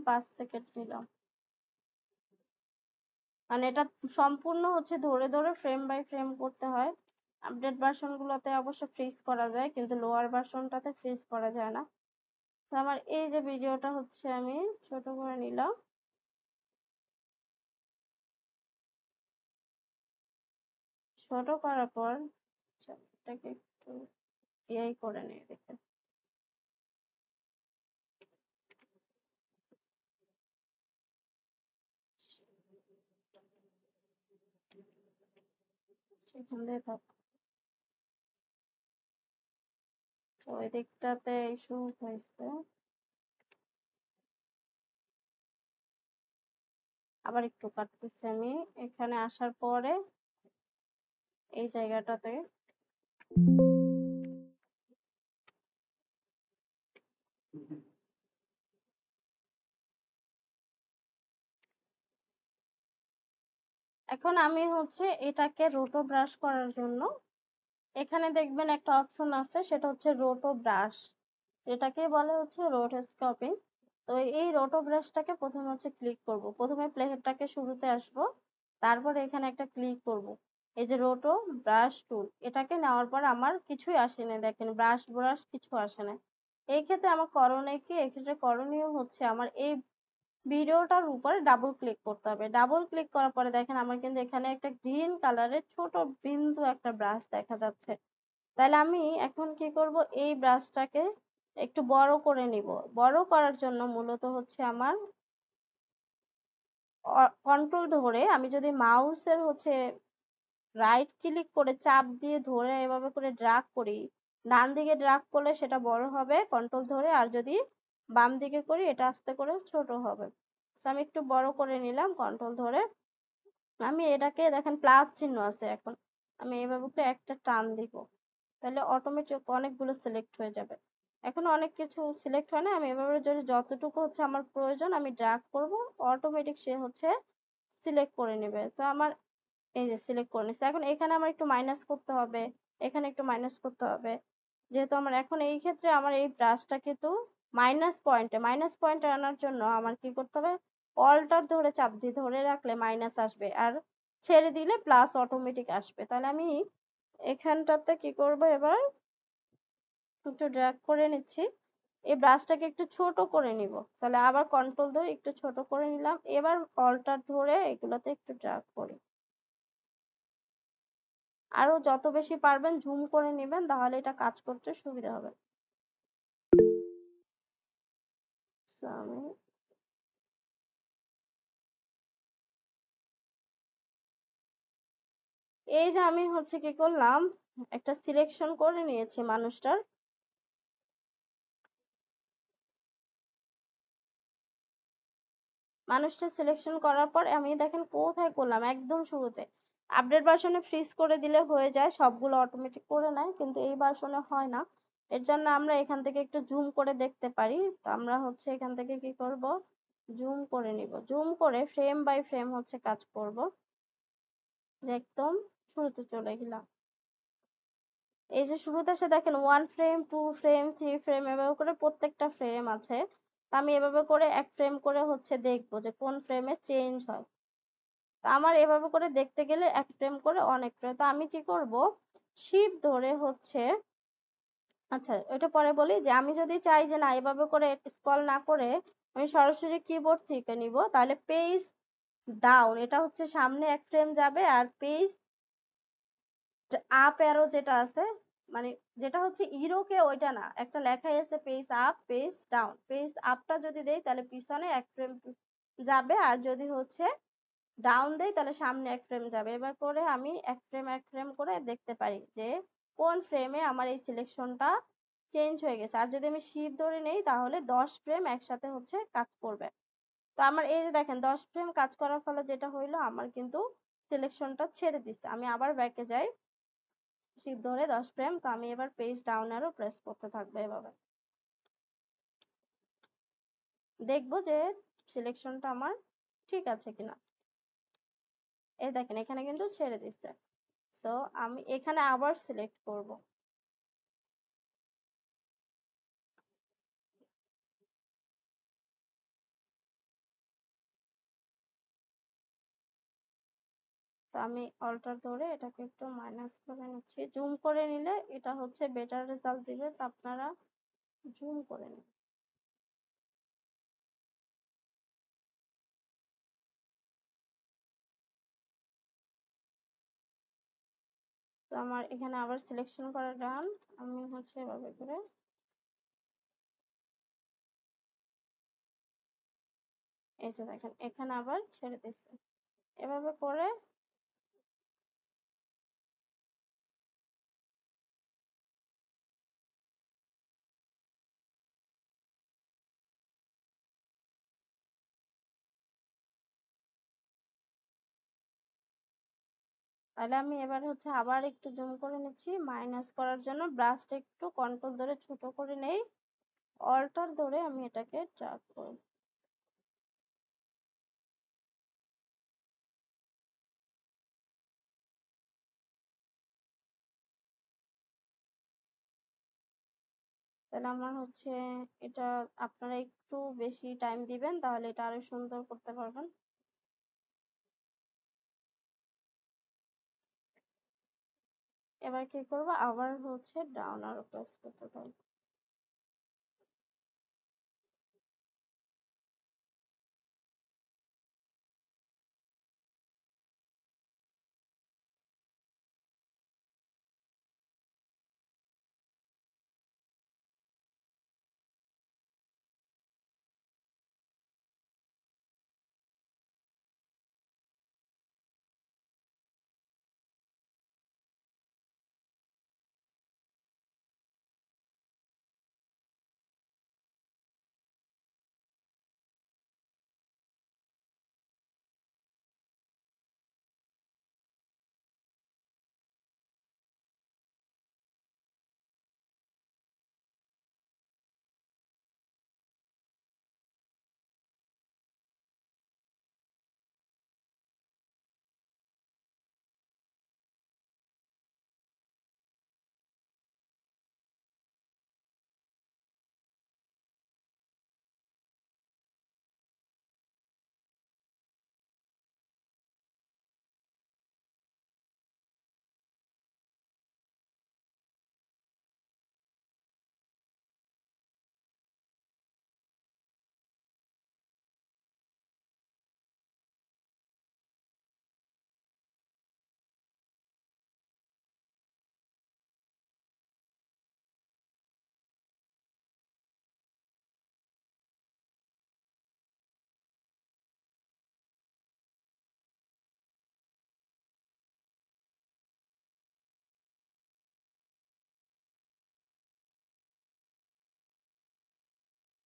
5 সেকেন্ড নিলাম, মানে এটা সম্পূর্ণ হচ্ছে ধরে ধরে ফ্রেম বাই ফ্রেম করতে হয়। আপডেট ভার্সন গুলোতে অবশ্য ফ্রিজ করা যায়, কিন্তু লোয়ার ভার্সনটাতে ফ্রিজ করা যায় না। তো আমার এই যে ভিডিওটা হচ্ছে আমি ছোট করে নিলাম। ছোট করার পর এটাকে একটু ইয়াই করে নিয়ে দেখেন, সেখান দিয়ে থাক। ওই দিকটাতে ইস্যু হয়েছে, আবার একটু কাটতেছি আমি এখানে আসার পরে এই জায়গাটাতে। এখন আমি হচ্ছে এটাকে রোটো ব্রাশ করার জন্য এখানে দেখবেন একটা অপশন আছে, সেটা হচ্ছে রোটো ব্রাশ, এটাকে বলে হচ্ছে রোটোস্কোপিং। তো এই রোটো ব্রাশটাকে প্রথমে হচ্ছে ক্লিক করব, প্রথমে প্লেটটাকে শুরুতে আসব, তারপর এখানে একটা ক্লিক করব, এই যে রোটো ব্রাশ টুল, এটাকে নেওয়ার পর আমার কিছুই আসে না, দেখেন ব্রাশ ব্রাশ কিছু আসে না। এই ক্ষেত্রে আমার করণীয় কি, এক্ষেত্রে করণীয় হচ্ছে আমার এই ভিডিওটার উপরে ডাবল ক্লিক করতে হবে। ডাবল ক্লিক করার পরে দেখেন আমার কিন্তু এখানে একটা গ্রিন কালারের ছোট বিন্দু একটা ব্রাশ দেখা যাচ্ছে। তাহলে আমি এখন কি করব, এই ব্রাশটাকে একটু বড় করে নিব। বড় করার জন্য মূলত হচ্ছে আমার কন্ট্রোল ধরে আমি যদি মাউসের হচ্ছে রাইট ক্লিক করে চাপ দিয়ে ধরে এভাবে করে ড্রাগ করি, ডান দিকে ড্রাগ করলে সেটা বড় হবে কন্ট্রোল ধরে, আর যদি বাম দিকে করি এটা আস্তে করে ছোট হবে। তো আমি একটু বড় করে নিলাম কন্ট্রোল ধরে। আমি এটাকে দেখেন প্লাস চিহ্ন আছে, এখন আমি এভাবে করে একটা টান দিব, তাহলে অটোমেটিক অনেকগুলো সিলেক্ট হয়ে যাবে। এখন অনেক কিছু সিলেক্ট হয় না, আমি এভাবে যদি যতটুকু হচ্ছে আমার প্রয়োজন আমি ড্রাগ করব, অটোমেটিক সে হচ্ছে সিলেক্ট করে নেবে। তো আমার এই যে সিলেক্ট করে নিচ্ছে। এখন এখানে আমার একটু মাইনাস করতে হবে, এখানে একটু মাইনাস করতে হবে, যেহেতু আমার এখন এই ক্ষেত্রে আমার এই ব্রাশটা কিন্তু মাইনাস পয়েন্টে আনার জন্য আমার কি করতে হবে, অল্টার ধরে চাপ দিয়ে ধরে রাখলে মাইনাস আসবে, আর ছেড়ে দিলে প্লাস অটোমেটিক আসবে। তাহলে আমি এখানটাতে কি করব, এবার একটু ড্র্যাগ করে নিচ্ছি, এই ব্রাশটাকে একটু ছোট করে নিব। তাহলে আবার কন্ট্রোল ধরে একটু ছোট করে নিলাম, এবার অল্টার ধরে এগুলোতে একটু ড্র্যাগ করি। আরো যত বেশি পারবেন জুম করে নেবেন, তাহলে এটা কাজ করতে সুবিধা হবে। So, এই যে আমি হচ্ছে কি করলাম, একটা সিলেকশন করে নিয়েছি মানুষটার। মানুষটা সিলেকশন করার পর আমি দেখেন কোথায় করলাম, একদম শুরুতে। আপডেট ভার্সনে ফ্রিজ করে দিলে হয়ে যায়, সবগুলো অটোমেটিক করে নেয়, কিন্তু এই ভার্সনে হয় না। এর জন্য আমরা এখান থেকে একটু জুম করে দেখতে পারি। তো আমরা হচ্ছে এখান থেকে কি করব, জুম করে নিব, জুম করে ফ্রেম বাই ফ্রেম হচ্ছে কাজ করব। যে একদম শুরুতে চলে গেলাম, এই যে শুরুতে এসে দেখেন 1 ফ্রেম 2 ফ্রেম 3 ফ্রেম এভাবে করে প্রত্যেকটা ফ্রেম আছে। তা আমি এভাবে করে এক ফ্রেম করে হচ্ছে দেখবো যে কোন ফ্রেমে চেঞ্জ হয়। তা আমার এভাবে করে দেখতে গেলে এক ফ্রেম করে অনেক ফ্রেম। তো আমি কি করব, শিফট ধরে হচ্ছে, আচ্ছা ওইটা পরে বলি, যে আমি যদি চাই যে না এভাবে করে স্ক্রল না করে আমি সরাসরি কিবোর্ড থেকে নিব, তাহলে পেজ ডাউন এটা হচ্ছে সামনে এক ফ্রেম যাবে, আর পেজ আপ অ্যারো যেটা আছে, মানে যেটা হচ্ছে ইরোকে ওইটা না, একটা লেখাই আছে page up page down, page আপটা যদি দেই তাহলে পিছনে এক ফ্রেম যাবে, আর যদি হচ্ছে ডাউন দেই তাহলে সামনে এক ফ্রেম যাবে। এবার করে আমি এক ফ্রেম করে দেখতে পারি যে কোন ফ্রেমে আমার এই সিলেকশনটা চেঞ্জ হয়ে গেছে। আর যদি আমি শিফট ধরে নেই তাহলে 10 ফ্রেম একসাথে হচ্ছে কাজ করবে। তো আমার এই যে দেখেন 10 ফ্রেম কাজ করার ফলে যেটা হইলো, আমার কিন্তু সিলেকশনটা ছেড়ে দিচ্ছে। আমি আবার ব্যাকে যাই, শিফট ধরে 10 ফ্রেম, তো আমি এবার পেজ ডাউন অ্যারো প্রেস করতে থাকবো এভাবে, দেখবো যে সিলেকশনটা আমার ঠিক আছে কিনা। এই দেখেন এখানে কিন্তু ছেড়ে দিচ্ছে। সো আমি এখানে আবার সিলেক্ট করব। তো আমি অল্টার ধরে এটাকে একটু মাইনাস করে নিচ্ছি, জুম করে নিলে এটা হচ্ছে বেটার রেজাল্ট দিবে, তো আপনারা জুম করে নিন। তো আমার এখানে আবার সিলেকশন করা ডান, আমি হচ্ছে এভাবে করে এই যে দেখেন এখানে আবার ছেড়ে দিচ্ছে এভাবে করে। তাহলে আমি এবার হচ্ছে আবার একটু জুম করে নিচ্ছি, মাইনাস করার জন্য ব্রাশটা একটু কন্ট্রোল ধরে ছোট করে নেই, অল্টার ধরে আমি এটাকে ড্র্যাগ করি। তাহলে আমার হচ্ছে এটা, আপনারা একটু বেশি টাইম দিবেন তাহলে এটা আরো সুন্দর করতে পারবেন। এবার কি করব, আবার হচ্ছে ডাউন আরো প্রেস করতে থাকবো।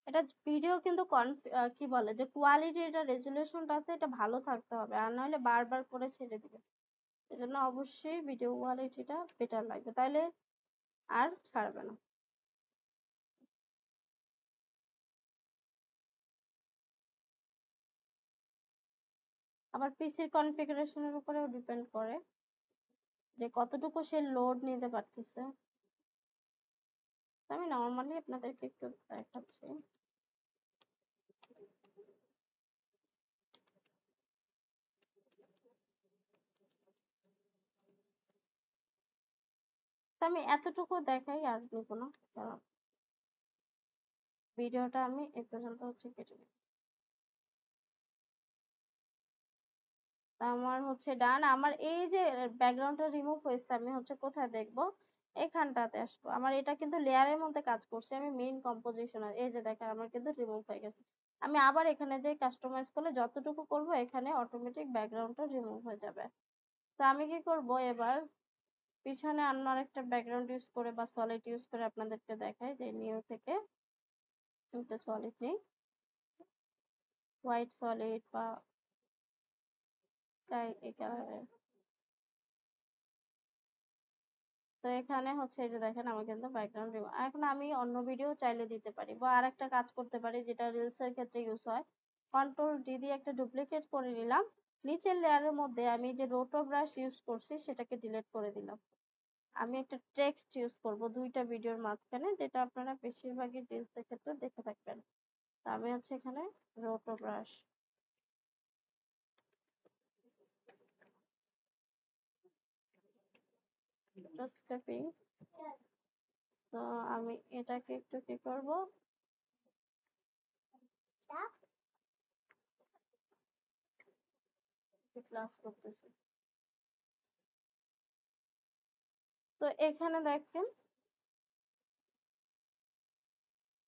এটা ভিডিও কিন্তু কি বলে যে কোয়ালিটি, এটা রেজুলেশনটা আছে, এটা ভালো থাকতে হবে, আর নাহলে বারবার করে ছেড়ে দিবে। এজন্য অবশ্যই ভিডিও কোয়ালিটিটা বেটার লাগবে, তাইলে আর ছাড়বে না। আবার পিসির কনফিগারেশনের উপরেও ডিপেন্ড করে যে কতটুকু সে লোড নিতে পারতেছে। আমি নর্মালি আপনাদেরকে একটু দেখাচ্ছি। তো আমি এতটুকু দেখাই, আর নিব না, কারণ ভিডিওটা আমি এ পর্যন্ত হচ্ছে কেটে দিই। আমার হচ্ছে ডান। আমার এই যে ব্যাকগ্রাউন্ডটা রিমুভ হয়েছে, আমি হচ্ছে কোথায় দেখবো, এখানটাতে আসবো। আমার এটা কিন্তু লেয়ারের মধ্যে কাজ করছে, আমি মেইন কম্পোজিশনার, এই যে দেখেন আমার কিন্তু রিমুভ হয়ে গেছে। আমি আবার এখানে যে কাস্টমাইজ করলে যতটুকু করব, এখানে অটোমেটিক ব্যাকগ্রাউন্ডটা রিমুভ হয়ে যাবে। তো আমি কি করব এবার, পিছনে অন্য আরেকটা ব্যাকগ্রাউন্ড ইউজ করে বা সলিড ইউজ করে আপনাদেরকে দেখাই, যে নিউ থেকে একটা সলিড নেই, হোয়াইট সলিড বা স্কাই এই কালারের। তো এখানে হচ্ছে এই যে দেখেন আমার কিন্তু ব্যাকগ্রাউন্ড রিমুভ। এখন আমি অন্য ভিডিও চাইলে দিতে পারি, বা আরেকটা কাজ করতে পারি যেটা রিলস এর ক্ষেত্রে ইউজ হয়। কন্ট্রোল ডি দিয়ে একটা ডুপ্লিকেট করে নিলাম, নিচের লেয়ারের মধ্যে আমি যে রোটো ব্রাশ ইউজ করছি সেটাকে ডিলিট করে দিলাম। আমি একটা টেক্সট ইউজ করব দুইটা ভিডিওর মাঝখানে, যেটা আপনারা বেশিরভাগই রিলস এর ক্ষেত্রে দেখে থাকবেন। তো আমি হচ্ছে এখানে রোটো ব্রাশ স্কেপিং। তো আমি এটাকে একটু কি করব, ক্লাস করতেছি। তো এখানে দেখেন,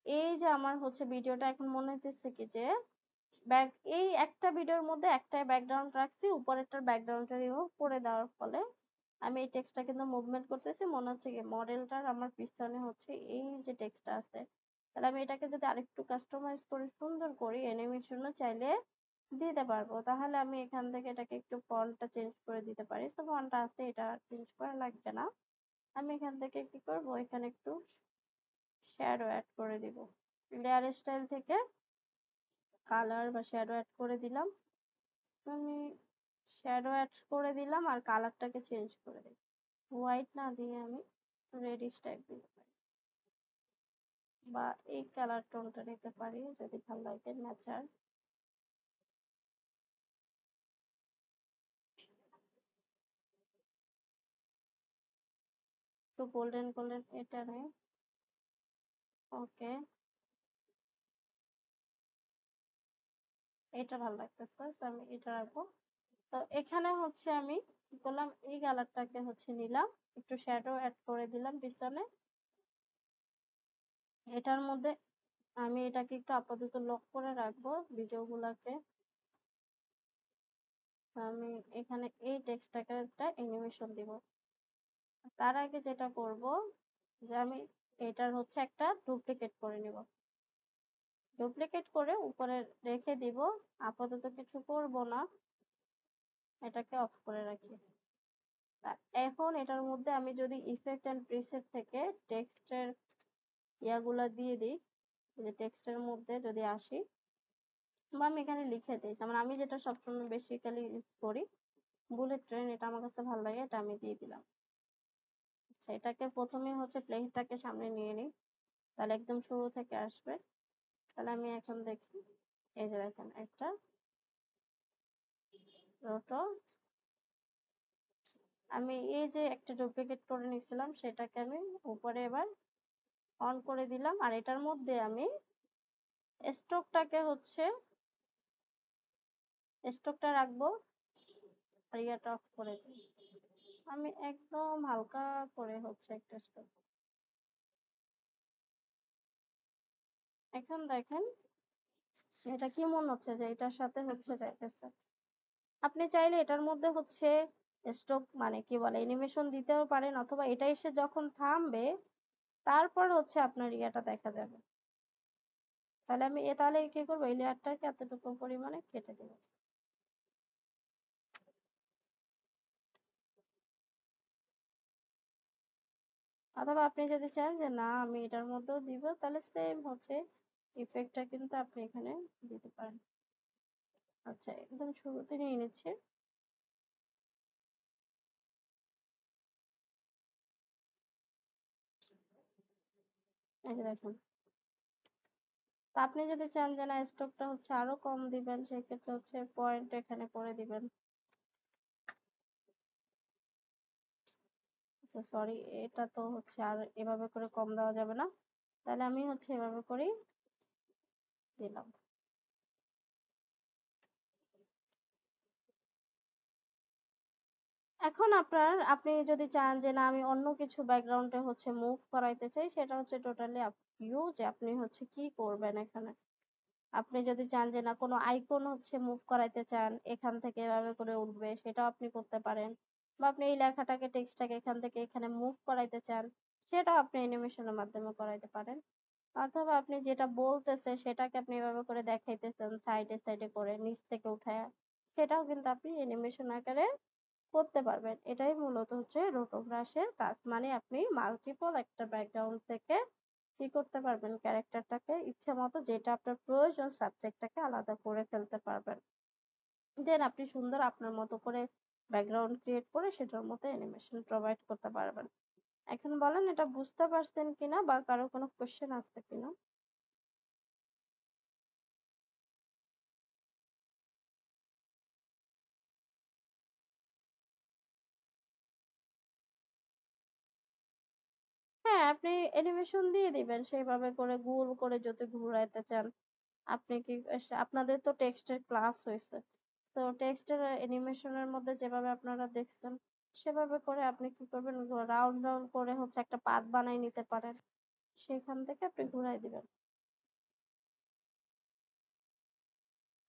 এই যে আমার হচ্ছে ভিডিওটা এখন মনে হইতেছে কি যে ব্যাক, এই একটা ভিডিওর মধ্যে একটাই ব্যাকগ্রাউন্ড রাখছি, উপরেরটার ব্যাকগ্রাউন্ডটা রিমুভ করে দেওয়ার ফলে আমি এই টেক্সটটা কিন্তু মুভমেন্ট করতেছি, মনে হচ্ছে কি মডেলটার আমার পিছনে হচ্ছে এই যে টেক্সটটা আছে। তাহলে আমি এটাকে যদি আরেকটু কাস্টমাইজ করে সুন্দর করি, অ্যানিমেশনও চাইলে দিতে পারবো। তাহলে আমি এখান থেকে এটাকে একটু ফন্টটা চেঞ্জ করে দিতে পারি। তো ফন্টটা আছে, এটা চেঞ্জ করা লাগবে না। আমি এখান থেকে কি করব, এখানে একটু শ্যাডো অ্যাড করে দিব। লেয়ার স্টাইল থেকে কালার বা শ্যাডো অ্যাড করে দিলাম। আমি শ্যাডো অ্যাড করে দিলাম আর কালারটাকে চেঞ্জ করে দিই, হোয়াইট না দিয়ে আমি রেডিশ টাইপ দিতে পারি, বা এই কালার টোনটা নিতে পারি যদি ভালো লাগে, ন্যাচার। তো গোল্ডেন গোল্ডেন এটা নেই, ওকে, এটা ভালো লাগতেছে, so আমি এটা রাখবো। তো এখানে হচ্ছে আমি কি করলাম, এই কালারটাকে হচ্ছে নিলাম, একটু শ্যাডো অ্যাড করে দিলাম পিছনে। এটার মধ্যে আমি এটাকে একটু আপাতত লক করে রাখবো ভিডিওগুলোকে। আমি এখানে এই টেক্সটটাকে একটা অ্যানিমেশন দিব। তার আগে যেটা করব, যে আমি এটার হচ্ছে একটা ডুপ্লিকেট করে নিব, ডুপ্লিকেট করে উপরে রেখে দিব। আপাতত কিছু করব না, এটাকে অফ করে রাখি। এখন এটার মধ্যে আমি যদি ইফেক্ট এন্ড প্রিসেট থেকে টেক্সটের ইয়াগুলা দিয়ে দিই, যে টেক্সটের মধ্যে যদি আসি, বা আমি এখানে লিখে দিই, যেমন আমি যেটা সবসময় বেসিক্যালি ইউজ করি, বুলেট ট্রেন, এটা আমার কাছে ভালো লাগে, এটা আমি দিয়ে দিলাম। আচ্ছা, এটাকে প্রথমে হচ্ছে প্লেটাকে সামনে নিয়ে নিই, তাহলে একদম শুরু থেকে আসবে। তাহলে আমি এখন দেখি, এই যে দেখেন একটা রোটো, আমি এই যে একটা ডুপ্লিকেট করে নিয়েছিলাম সেটাকে আমি উপরে এবার অন করে দিলাম, আর এটার মধ্যে আমি স্ট্রোকটাকে হচ্ছে স্ট্রোকটা রাখবো, আর ইয়াটা অফ করে দিই। আমি একদম হালকা করে হচ্ছে একটা স্ট্রোক। এখন দেখেন এটা কি মনে হচ্ছে যে এটার সাথে হচ্ছে যাইতেছে। আপনি চাইলে এটার মধ্যে হচ্ছে স্ট্রোক মানে কি বলে অ্যানিমেশন দিতেও পারেন, অথবা এটা এসে যখন থামবে তারপর হচ্ছে আপনার ইয়াটা দেখা যাবে। তাহলে আমি তাহলে কি করবো, এই লেয়ারটাকে এতটুকু পরিমাণে কেটে দেবো। অথবা আপনি যদি চান যে না আমি এটার মধ্যেও দিব, তাহলে সেম হচ্ছে ইফেক্টটা কিন্তু আপনি এখানে দিতে পারেন। আচ্ছা, একদম শুরুতে নিয়ে নিচ্ছি। এই যে দেখুন। তা আপনি যদি চান যে না স্ট্রোকটা হচ্ছে আরো কম দিবেন, সেক্ষেত্রে হচ্ছে পয়েন্ট এখানে করে দিবেন। আচ্ছা সরি, এটা তো হচ্ছে আর এভাবে করে কম দেওয়া যাবে না, তাহলে আমি হচ্ছে এভাবে করেই দিলাম। এখন আপনি যদি চান যে না আমি অন্য কিছু ব্যাকগ্রাউন্ডে হচ্ছে মুভ করাইতে চাই, সেটা হচ্ছে টোটালি আপ ইউ, যে আপনি হচ্ছে কি করবেন এখানে। আপনি যদি চান যে না কোনো আইকন হচ্ছে মুভ করাইতে চান, এখান থেকে এভাবে করে উঠবে, সেটাও আপনি করতে পারেন। বা আপনি এই লেখাটাকে টেক্সটটাকে এখান থেকে এখানে মুভ করাইতে চান, সেটাও আপনি অ্যানিমেশনের মাধ্যমে করাইতে পারেন। অথবা আপনি যেটা বলতেছে সেটাকে আপনি এভাবে করে দেখাইতেছেন সাইডে সাইডে করে নিচ থেকে উঠায়, সেটাও কিন্তু আপনি অ্যানিমেশন আকারে করতে পারবেন। এটাই মূলত হচ্ছে রোটোগ্রাসের কাজ, মানে আপনি মাল্টিপল একটা ব্যাকগ্রাউন্ড থেকে কি করতে পারবেন, ক্যারেক্টারটাকে ইচ্ছে মতো যেটা আপনার প্রয়োজন সাবজেক্টটাকে আলাদা করে ফেলতে পারবেন। দেন আপনি সুন্দর আপনার মতো করে ব্যাকগ্রাউন্ড ক্রিয়েট করে সেটার মতো অ্যানিমেশন প্রোভাইড করতে পারবেন। এখন বলেন এটা বুঝতে পারছেন কিনা বা কারো কোনো কোশ্চেন আছে কিনা। হ্যাঁ, আপনি অ্যানিমেশন দিয়ে দিবেন সেইভাবে করে গোল করে যদি ঘুরাইতে চান। আপনি কি আপনাদের তো টেক্সটের ক্লাস হয়েছে, তো টেক্সটের অ্যানিমেশনের মধ্যে যেভাবে আপনারা দেখছেন সেভাবে করে আপনি কি করবেন, রাউন্ড রাউন্ড করে হচ্ছে একটা পাত বানাই নিতে পারেন, সেখান থেকে আপনি ঘুরাই দিবেন।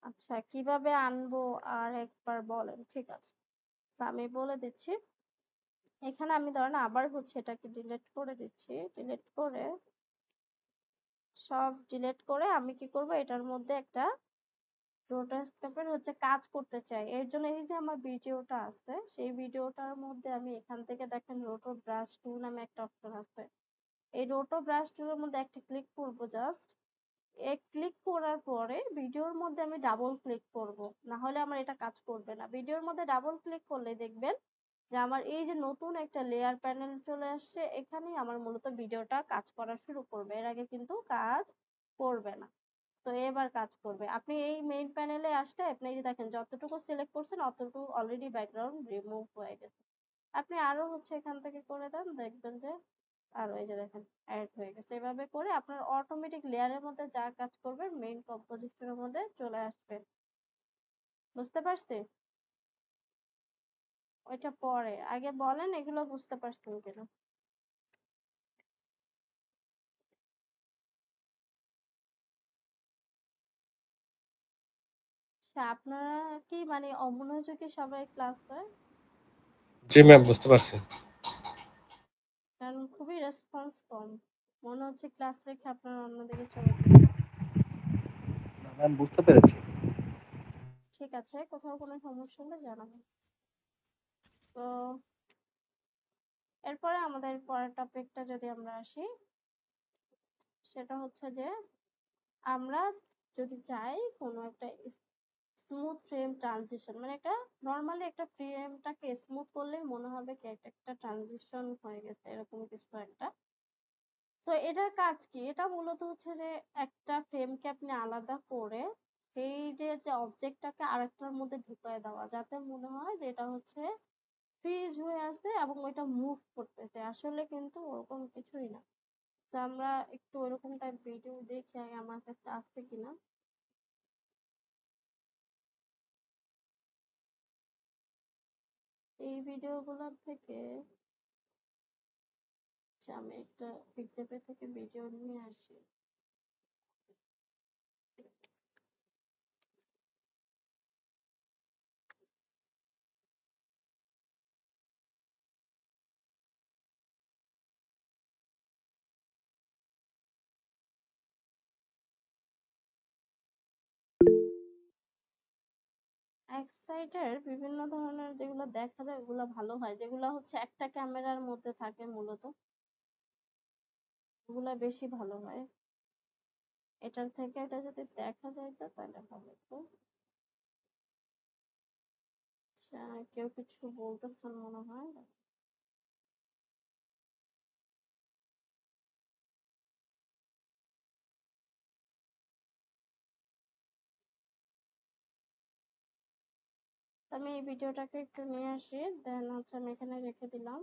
আচ্ছা কিভাবে আনবো আর একবার বলেন, ঠিক আছে। তো আমি বলে দিচ্ছি। এখানে আমি ধরেন আবার হচ্ছে এটাকে ডিলিট করে দিচ্ছি, ডিলিট করে সব ডিলিট করে আমি কি করব, এটার মধ্যে একটা রোটাস্কোপের হচ্ছে কাজ করতে চাই। এর জন্য এই যে আমার ভিডিওটা আছে, সেই ভিডিওটার মধ্যে আমি এখান থেকে দেখেন রোটো ব্রাশ টুল নামে একটা অপশন আছে। এই রোটো ব্রাশ টুলের মধ্যে একটা ক্লিক করব জাস্ট। ক্লিক করার পরে ভিডিওর মধ্যে আমি ডাবল ক্লিক করব, না হলে আমার এটা কাজ করবে না। ভিডিওর মধ্যে ডাবল ক্লিক করলে দেখবেন যে আমার এই যে নতুন একটা লেয়ার প্যানেল চলে আসছে, এখানেই আমার মূলত ভিডিওটা কাজ করা শুরু করবে, এর আগে কিন্তু কাজ করবে না। তো এবার কাজ করবে। আপনি এই মেইন প্যানেলে আসলে আপনি এই যে দেখেন যতটুকু সিলেক্ট করছেন অতটুকু অলরেডি ব্যাকগ্রাউন্ড রিমুভ হয়ে গেছে। আপনি আরো হচ্ছে এখান থেকে করে দেন, দেখবেন যে আর ওই যে দেখেন অ্যাড হয়ে গেছে। এভাবে করে আপনার অটোমেটিক লেয়ারের মধ্যে যা কাজ করবেন মেইন কম্পোজিশনের মধ্যে চলে আসবে। বুঝতে পারছি? ওইটা পরে, আগে বলেন এগুলো বুঝতে পারছেন কিনা। আচ্ছা আপনারা কি মানে অমনোযোগী সবাই ক্লাস হয়? জি ম্যাম, বুঝতে পারছি। কারণ খুবই রেসপন্স কম, মনে হচ্ছে ক্লাস রেখে আপনারা অন্যদিকে চলে গেছেন। ম্যাম, বুঝতে পেরেছি। ঠিক আছে, কোথাও কোনো সমস্যা হলে জানাবেন। তো এরপরে আমাদের পরের টপিকটা যদি আমরা আসি, সেটা হচ্ছে যে আমরা যদি চাই কোনো একটা স্মুথ ফ্রেম ট্রানজিশন, মানে একটা নর্মালি একটা ফ্রেমটাকে স্মুথ করলেই মনে হবে কি একটা ট্রানজিশন হয়ে গেছে, এরকম কিছু একটা। তো এটার কাজ কি, এটা মূলত হচ্ছে যে একটা ফ্রেমকে আপনি আলাদা করে সেই যে অবজেক্টটাকে আরেকটার মধ্যে ঢুকায় দেওয়া, যাতে মনে হয় যে এটা হচ্ছে ফ্রিজ হয়ে আছে এবং ওইটা মুভ করতেছে, আসলে কিন্তু ওরকম কিছুই না। তো আমরা একটু ওইরকম টাইপ ভিডিও দেখি আগে আমার কাছে আছে কিনা। এই ভিডিওগুলো থেকে আচ্ছা, আমি একটা পিকচার থেকে ভিডিও নিয়ে আসি। এক সাইডের বিভিন্ন ধরনের যেগুলো দেখা যায় ওগুলো ভালো হয়, যেগুলো হচ্ছে একটা ক্যামেরার মধ্যে থাকে মূলত ওগুলা বেশি ভালো হয়। এটার থেকে এটা যদি দেখা যায় তো তাহলে ভালো হতো। আচ্ছা, কেউ কিছু বলতেছেন মনে হয়। তো আমি এই ভিডিওটাকে একটু নিয়ে আসি, দেন হচ্ছে আমি এখানে রেখে দিলাম।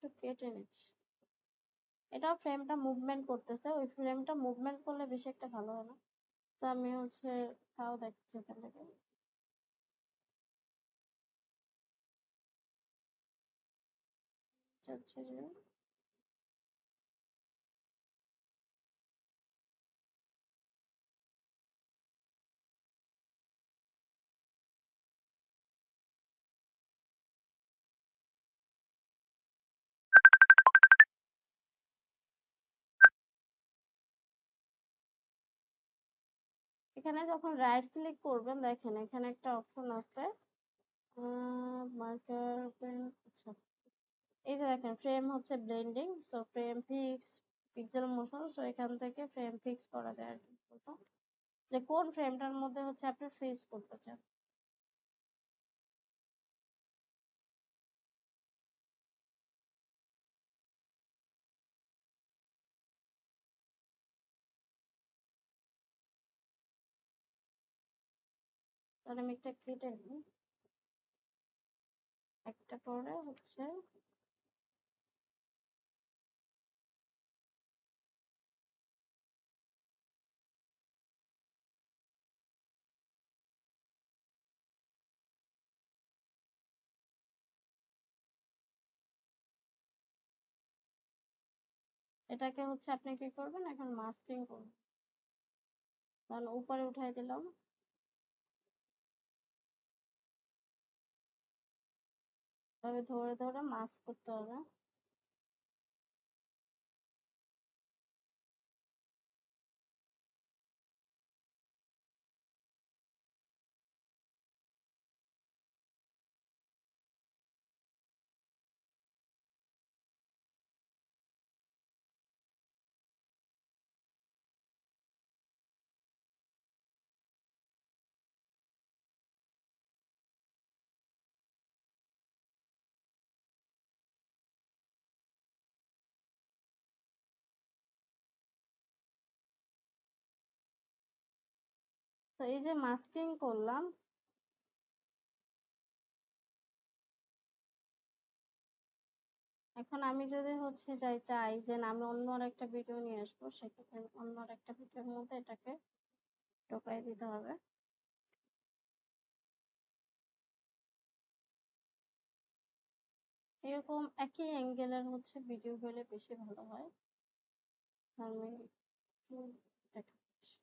একটু কেটে নিচ্ছি। এটা ফ্রেমটা মুভমেন্ট করতেছে, ওই ফ্রেমটা মুভমেন্ট করলে বেশি একটা ভালো হয় না। তো আমি হচ্ছে তাও দেখছি এখান থেকে। চাচ্ছি যে এখানে যখন রাইট ক্লিক করবেন দেখেন এখানে একটা অপশন আছে মার্কার পেন। আচ্ছা, এই যে দেখেন ফ্রেম হচ্ছে blending, so frame fix, pixel motion, so এখান থেকে ফ্রেম ফিক্স করা যায় আর কি, বলতো যে কোন ফ্রেমটার মধ্যে হচ্ছে আপনি ফ্রিজ করতে চান। তাহলে আমি একটা কেটে নিই, একটা করে হচ্ছে এটাকে হচ্ছে আপনি কি করবেন এখন মাস্কিং করবেন। তাহলে উপরে উঠাই দিলাম, তবে ধরে ধরে মাস্ক করতে হবে। তো এই যে মাস্কিং করলাম, এখন আমি যদি হচ্ছে চাই যে না আমি অন্য আর একটা ভিডিও নিয়ে আসবো, সেক্ষেত্রে অন্য আর একটা ভিডিওর মধ্যে এটাকে ঢোকাই দিতে হবে। এরকম একই অ্যাঙ্গেলের হচ্ছে ভিডিও হলে বেশি ভালো হয়। আমি একটু দেখাচ্ছি।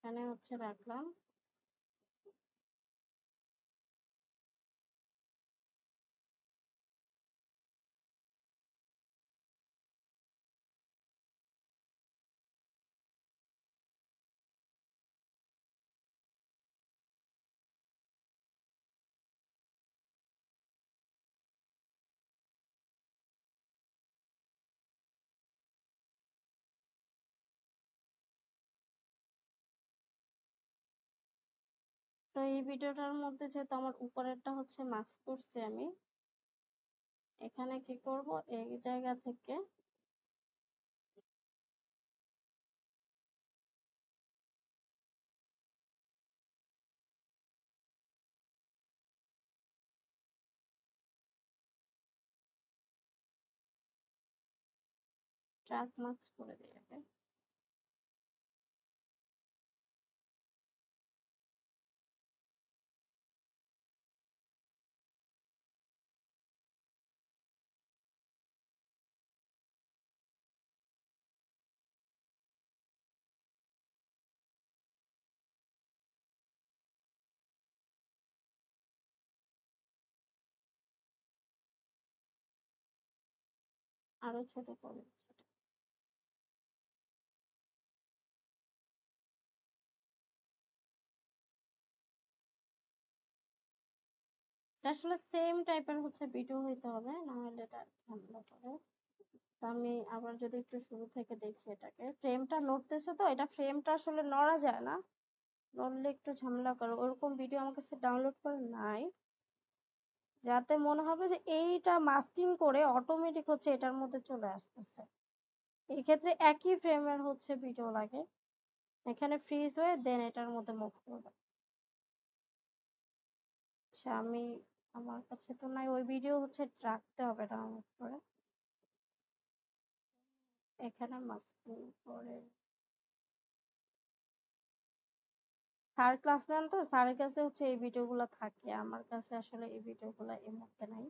এখানে হচ্ছে রাখলাম। তো এই ভিডিওটার মধ্যে যেহেতু আমার উপরেরটা হচ্ছে মাস্ক করছি আমি, এখানে কি করব এই জায়গা থেকে ট্রাক মাস্ক করে দিই আগে। আরো ছোট করে দিচ্ছি। এটা আসলে সেম টাইপের হচ্ছে ভিডিও হইতে হবে, না হলে এটা ঝামেলা করে। তো আমি আবার যদি একটু শুরু থেকে দেখি এটাকে, ফ্রেমটা নড়তেছে তো, এটা ফ্রেমটা আসলে নড়া যায় না, নড়লে একটু ঝামেলা করে। ওরকম ভিডিও আমার কাছে ডাউনলোড করে নাই, যাতে মনে হবে যে এইটা মাস্কিং করে অটোমেটিক হচ্ছে এটার মধ্যে চলে আসতেছে। এই ক্ষেত্রে একই ফ্রেমের হচ্ছে ভিডিও লাগে, এখানে ফ্রিজ হয়ে দেন এটার মধ্যে মুভ করবে। আচ্ছা আমি, আমার কাছে তো নাই ওই ভিডিও, হচ্ছে রাখতে হবে ডাউনলোড করে। এখানে মাস্কিং করে স্যার ক্লাস নেন, তো স্যারের কাছে হচ্ছে এই ভিডিওগুলো থাকে, আমার কাছে আসলে এই ভিডিওগুলো এই মুহূর্তে নাই।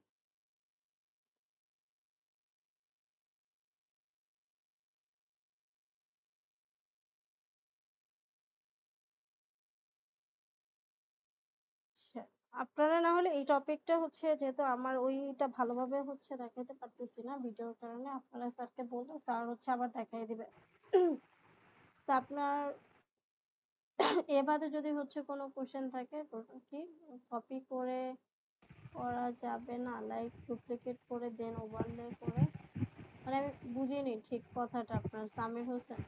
আচ্ছা, আপনারা না হলে এই টপিকটা হচ্ছে, যেহেতু আমার ওইটা ভালোভাবে হচ্ছে দেখাইতে পারতেছি না ভিডিওর কারণে, আপনারা স্যারকে বললে স্যার হচ্ছে আবার দেখাই দিবে। তো আপনার এ বাদে যদি হচ্ছে কোনো কোশ্চেন থাকে, কি কপি করে করা যাবে না, লাইক ডুপ্লিকেট করে দেন ওভারলে করে, মানে আমি বুঝিনি ঠিক কথাটা। আপনার সামির হোসেন?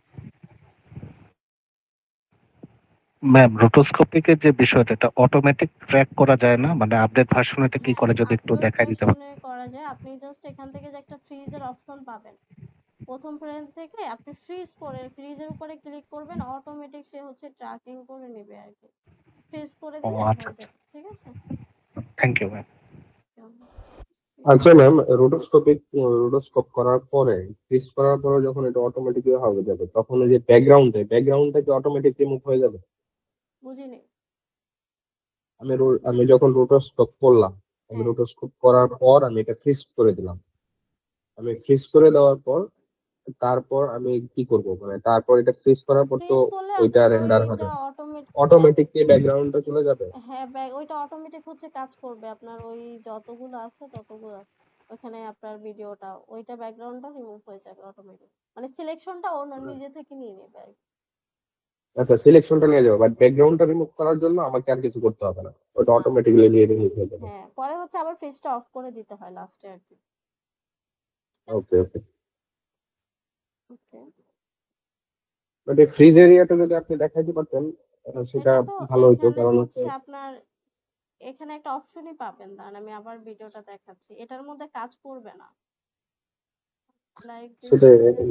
ম্যাম, রোটোস্কোপিকের যে বিষয়টা, এটা অটোমেটিক ট্র্যাক করা যায় না? মানে আপডেট ভার্সনেতে কি হ্যাঁ, করে, যদি একটু আপলোড দেখাই দিতে পারেন। ভার্সনে করা যায়। আপনি জাস্ট এখান থেকে যে একটা ফ্রিজের অপশন পাবেন, প্রথম ফ্রেম থেকে আপনি ফ্রিজ করে ফ্রিজের উপরে ক্লিক করবেন, অটোমেটিক সে হচ্ছে ট্র্যাকিং করে নেবে আর কি। ফ্রিজ করে ও দিলে আচ্ছা হয়ে আচ্ছা, যাবে, ঠিক আছে? Thank you ma'am. আচ্ছা ম্যাম, রোটোস্কোপ করার পরে, ফ্রিজ করার পরে যখন এটা অটোমেটিক হবে যাবে, তখন ওই যে ব্যাকগ্রাউন্ডটা কি অটোমেটিক রিমুভ হয়ে যাবে? বুঝিনি। আমি যখন রোটোস্কোপ করলাম, আমি হ্যাঁ, রোটোস্কোপ করার পর আমি এটা ফ্রিজ করে দিলাম। আমি ফ্রিজ করে দেওয়ার পর তারপর আমি কি করব, মানে তারপর এটা ফ্রিজ করার পর তো ফ্রিজ করলে ওইটা আপনার রেন্ডার ওইটা হবে, অটোমেটিক অটোমেটিক কি ব্যাকগ্রাউন্ডটা চলে যাবে? হ্যাঁ, ওইটা অটোমেটিক হচ্ছে কাজ করবে। আপনার ওই যতগুলো আছে ততগুলো ওইখানে আপনার ভিডিওটা, ওইটা ব্যাকগ্রাউন্ডটা রিমুভ হয়ে যাবে অটোমেটিক, মানে সিলেকশনটা ও নিজে থেকে নিয়ে নেবে আর কি। আচ্ছা, সিলেকশনটা নিয়ে যাবো, বাট ব্যাকগ্রাউন্ডটা রিমুভ করার জন্য আমাকে আর কিছু করতে হবে না, ওটা না, অটোমেটিক্যালি নিয়ে রিমুভ হয়ে যাবে? হ্যাঁ, পরে হচ্ছে আবার ফ্রিজটা অফ করে দিতে হয় লাস্টে আর কি। ঠিক আছে? ওকে ওকে। ওকে। বাট এই ফ্রিজ এরিয়াটা যদি আপনি দেখাইতে পারতেন, সেটা এটা তো ভালো হতো, এখানে কারণ হচ্ছে হচ্ছে আপনার, এখানে একটা অপশনই পাবেন, দাঁড়ান আমি আবার ভিডিওটা দেখাচ্ছি, এটার মধ্যে কাজ করবে না, লাইক দিস সেটা হচ্ছে।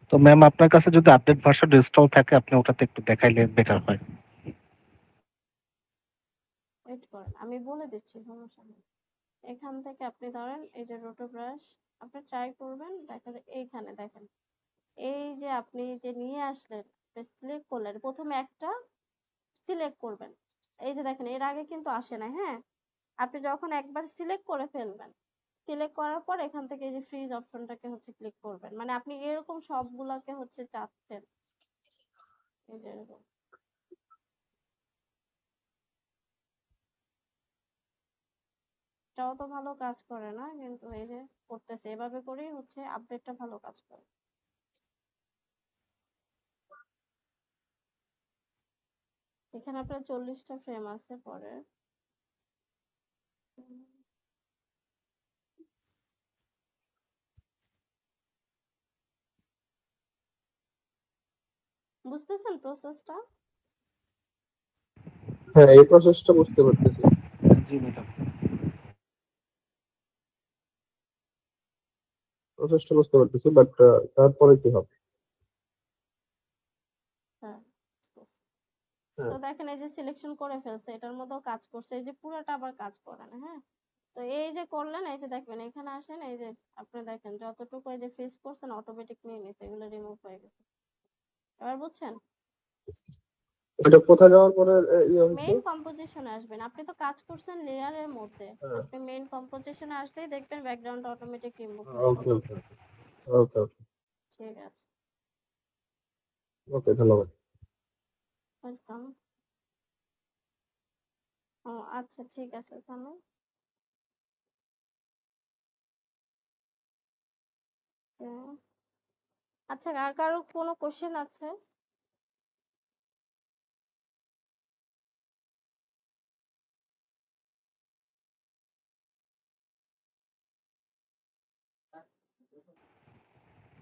তো ম্যাম, আপনার কাছে যদি আপডেট ভার্সন ইনস্টল থাকে, আপনি ওটাতে একটু দেখাইলে বেটার হয়। ওয়েট করেন, আমি বলে দিচ্ছি, সমস্যা নেই। এখান থেকে আপনি ধরেন এই যে রোটো ব্রাশ, আপনি ট্রাই করবেন, দেখা যায় এইখানে দেখেন, এই যে আপনি যে নিয়ে আসলেন, সিলেক্ট করলেন, প্রথমে একটা সিলেক্ট করবেন, এই যে দেখেন এর আগে কিন্তু আসে না, হ্যাঁ? আপনি যখন একবার সিলেক্ট করে ফেলবেন, সিলেক্ট করার পর এখান থেকে এই যে ফ্রিজ অপশনটাকে হচ্ছে ক্লিক করবেন, মানে আপনি এরকম সবগুলাকে হচ্ছে চাচ্ছেন, এই যে এরকম। এটাও তো ভালো কাজ করে না, কিন্তু এই যে করতেছে, এভাবে করেই হচ্ছে আপডেটটা ভালো কাজ করে। এখানে আপনার 40টা ফ্রেম আছে পরে। বুঝতেছেন প্রসেসটা? হ্যাঁ, এই প্রসেসটা বুঝতে পারতেছি। জি ম্যাডাম। বাট তারপরে কি হবে? হ্যাঁ, তো হ্যাঁ। দেখেন এই যে সিলেকশন করে ফেলছে, এটার মধ্যেও কাজ করছে, এই যে পুরোটা আবার কাজ করে না, হ্যাঁ? তো এই যে করলেন, এই যে দেখবেন এখানে আসেন, এই যে আপনি দেখেন যতটুকু এই যে ফ্রিজ করছেন অটোমেটিক নিয়ে নিছে, এগুলো রিমুভ হয়ে গেছে। এবার বুঝছেন? এটা কোথায় যাওয়ার পরে ইয়ে হয়েছে? মেইন কম্পোজিশনে আসবেন, আপনি তো কাজ করছেন লেয়ারের মধ্যে, হ্যাঁ। আপনি মেইন কম্পোজিশনে আসলেই দেখবেন ব্যাকগ্রাউন্ড অটোমেটিক রিমুভ হয়ে ওকে গেছে। ওকে ওকে ওকে। ঠিক আছে, ওকে, ধন্যবাদ। ওয়েলকাম। ও আচ্ছা, ঠিক আছে তাহলে। আচ্ছা, আর কারো কোনো কোশ্চেন আছে?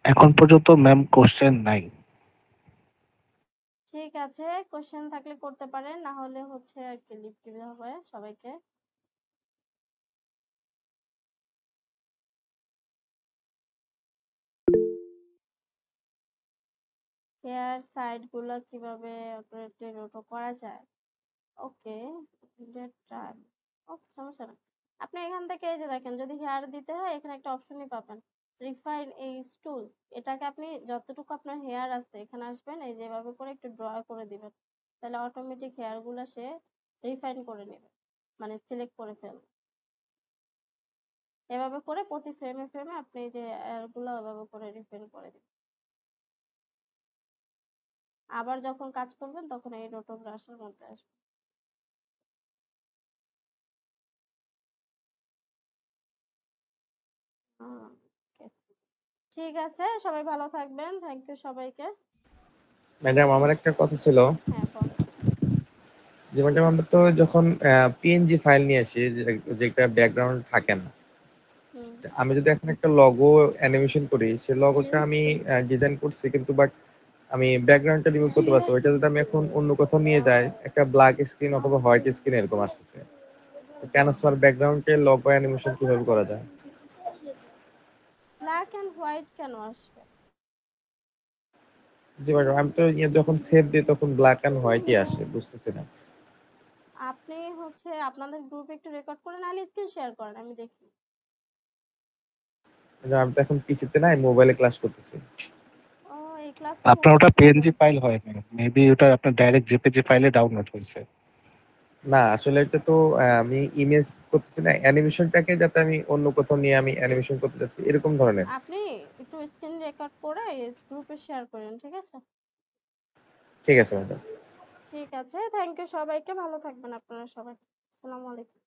এখন পর্যন্ত ম্যাম কোশ্চেন নাই। ঠিক আছে, কোশ্চেন থাকলে করতে পারেন, না হলে হচ্ছে আর কি লিফট দিতে হবে সবাইকে। হেয়ার সাইড গুলো কিভাবে রোটো করা যায়? ওকে, টাইম। ওকে, সমস্যা না। আপনি এখান থেকে এই যে দেখেন, যদি হেয়ার দিতে হয় এখানে একটা অপশনই পাবেন, রিফাইন এই টুল। এটাকে আপনি যতটুকু আপনার হেয়ার আছে এখানে আসবেন, এই যে এভাবে করে একটু ড্র করে দিবেন, তাহলে অটোমেটিক হেয়ার গুলো সে রিফাইন করে নেবে, মানে সিলেক্ট করে ফেলবে। এভাবে করে প্রতি ফ্রেমে ফ্রেমে আপনি এই যে হেয়ার গুলো এভাবে করে রিফাইন করে দিবেন। আবার যখন কাজ করবেন তখন এই রোটো ব্রাশের মধ্যে আসবে। ওকে, ঠিক আছে, সবাই ভালো থাকবেন, থ্যাংক ইউ সবাইকে। ম্যাডাম, আমার একটা কথা ছিল হ্যাঁ, বল। যে ম্যাডাম, আমরা তো যখন পিএনজি ফাইল নিয়ে আসি, যেটা ব্যাকগ্রাউন্ড থাকে না, হুম। আমি যদি এখন একটা লগো অ্যানিমেশন করি, সেই লগোটা আমি ডিজাইন করছি, কিন্তু বাট আমি ব্যাকগ্রাউন্ডটা রিমুভ করতে পারছি। ওইটা যদি আমি এখন অন্য কোথাও নিয়ে যাই, একটা ব্ল্যাক স্ক্রিন অথবা হোয়াইট স্ক্রিন এরকম আসতেছে। ট্রান্সফার ব্যাকগ্রাউন্ডে লগো অ্যানিমেশন কিভাবে করা যায়? ব্ল্যাক এন্ড হোয়াইট কেন আসবে? জি ম্যাডাম, আমি তো যখন সেভ দিই তখন ব্ল্যাক এন্ড হোয়াইটই আসে, বুঝতেছি না। আপনি হচ্ছে আপনাদের গ্রুপে একটু রেকর্ড করে নাহলে স্ক্রিন শেয়ার করেন, আমি দেখি। ম্যাডাম, আমি তো এখন পিসিতে নাই, মোবাইলে ক্লাস করতেছি। ও, এই ক্লাস তো আপনার ওটা মোবাইলে করা পিএনজি যায়। ফাইল হয় না, মেবি ওটা আপনার ডাইরেক্ট জেপিজি ফাইলে ডাউনলোড হয়েছে। না, আসলে এটা তো আমি ইমেজ করতেছি না, অ্যানিমেশনটাকে যাতে আমি অন্য কোথাও নিয়ে আমি অ্যানিমেশন করতে যাচ্ছি, এরকম ধরনের। আপনি একটু স্ক্রিন রেকর্ড করে গ্রুপে শেয়ার করেন, ঠিক আছে? ঠিক আছে ম্যাডাম। ঠিক আছে, থ্যাংক ইউ সবাইকে, ভালো থাকবেন আপনারা সবাই। আসসালামু আলাইকুম।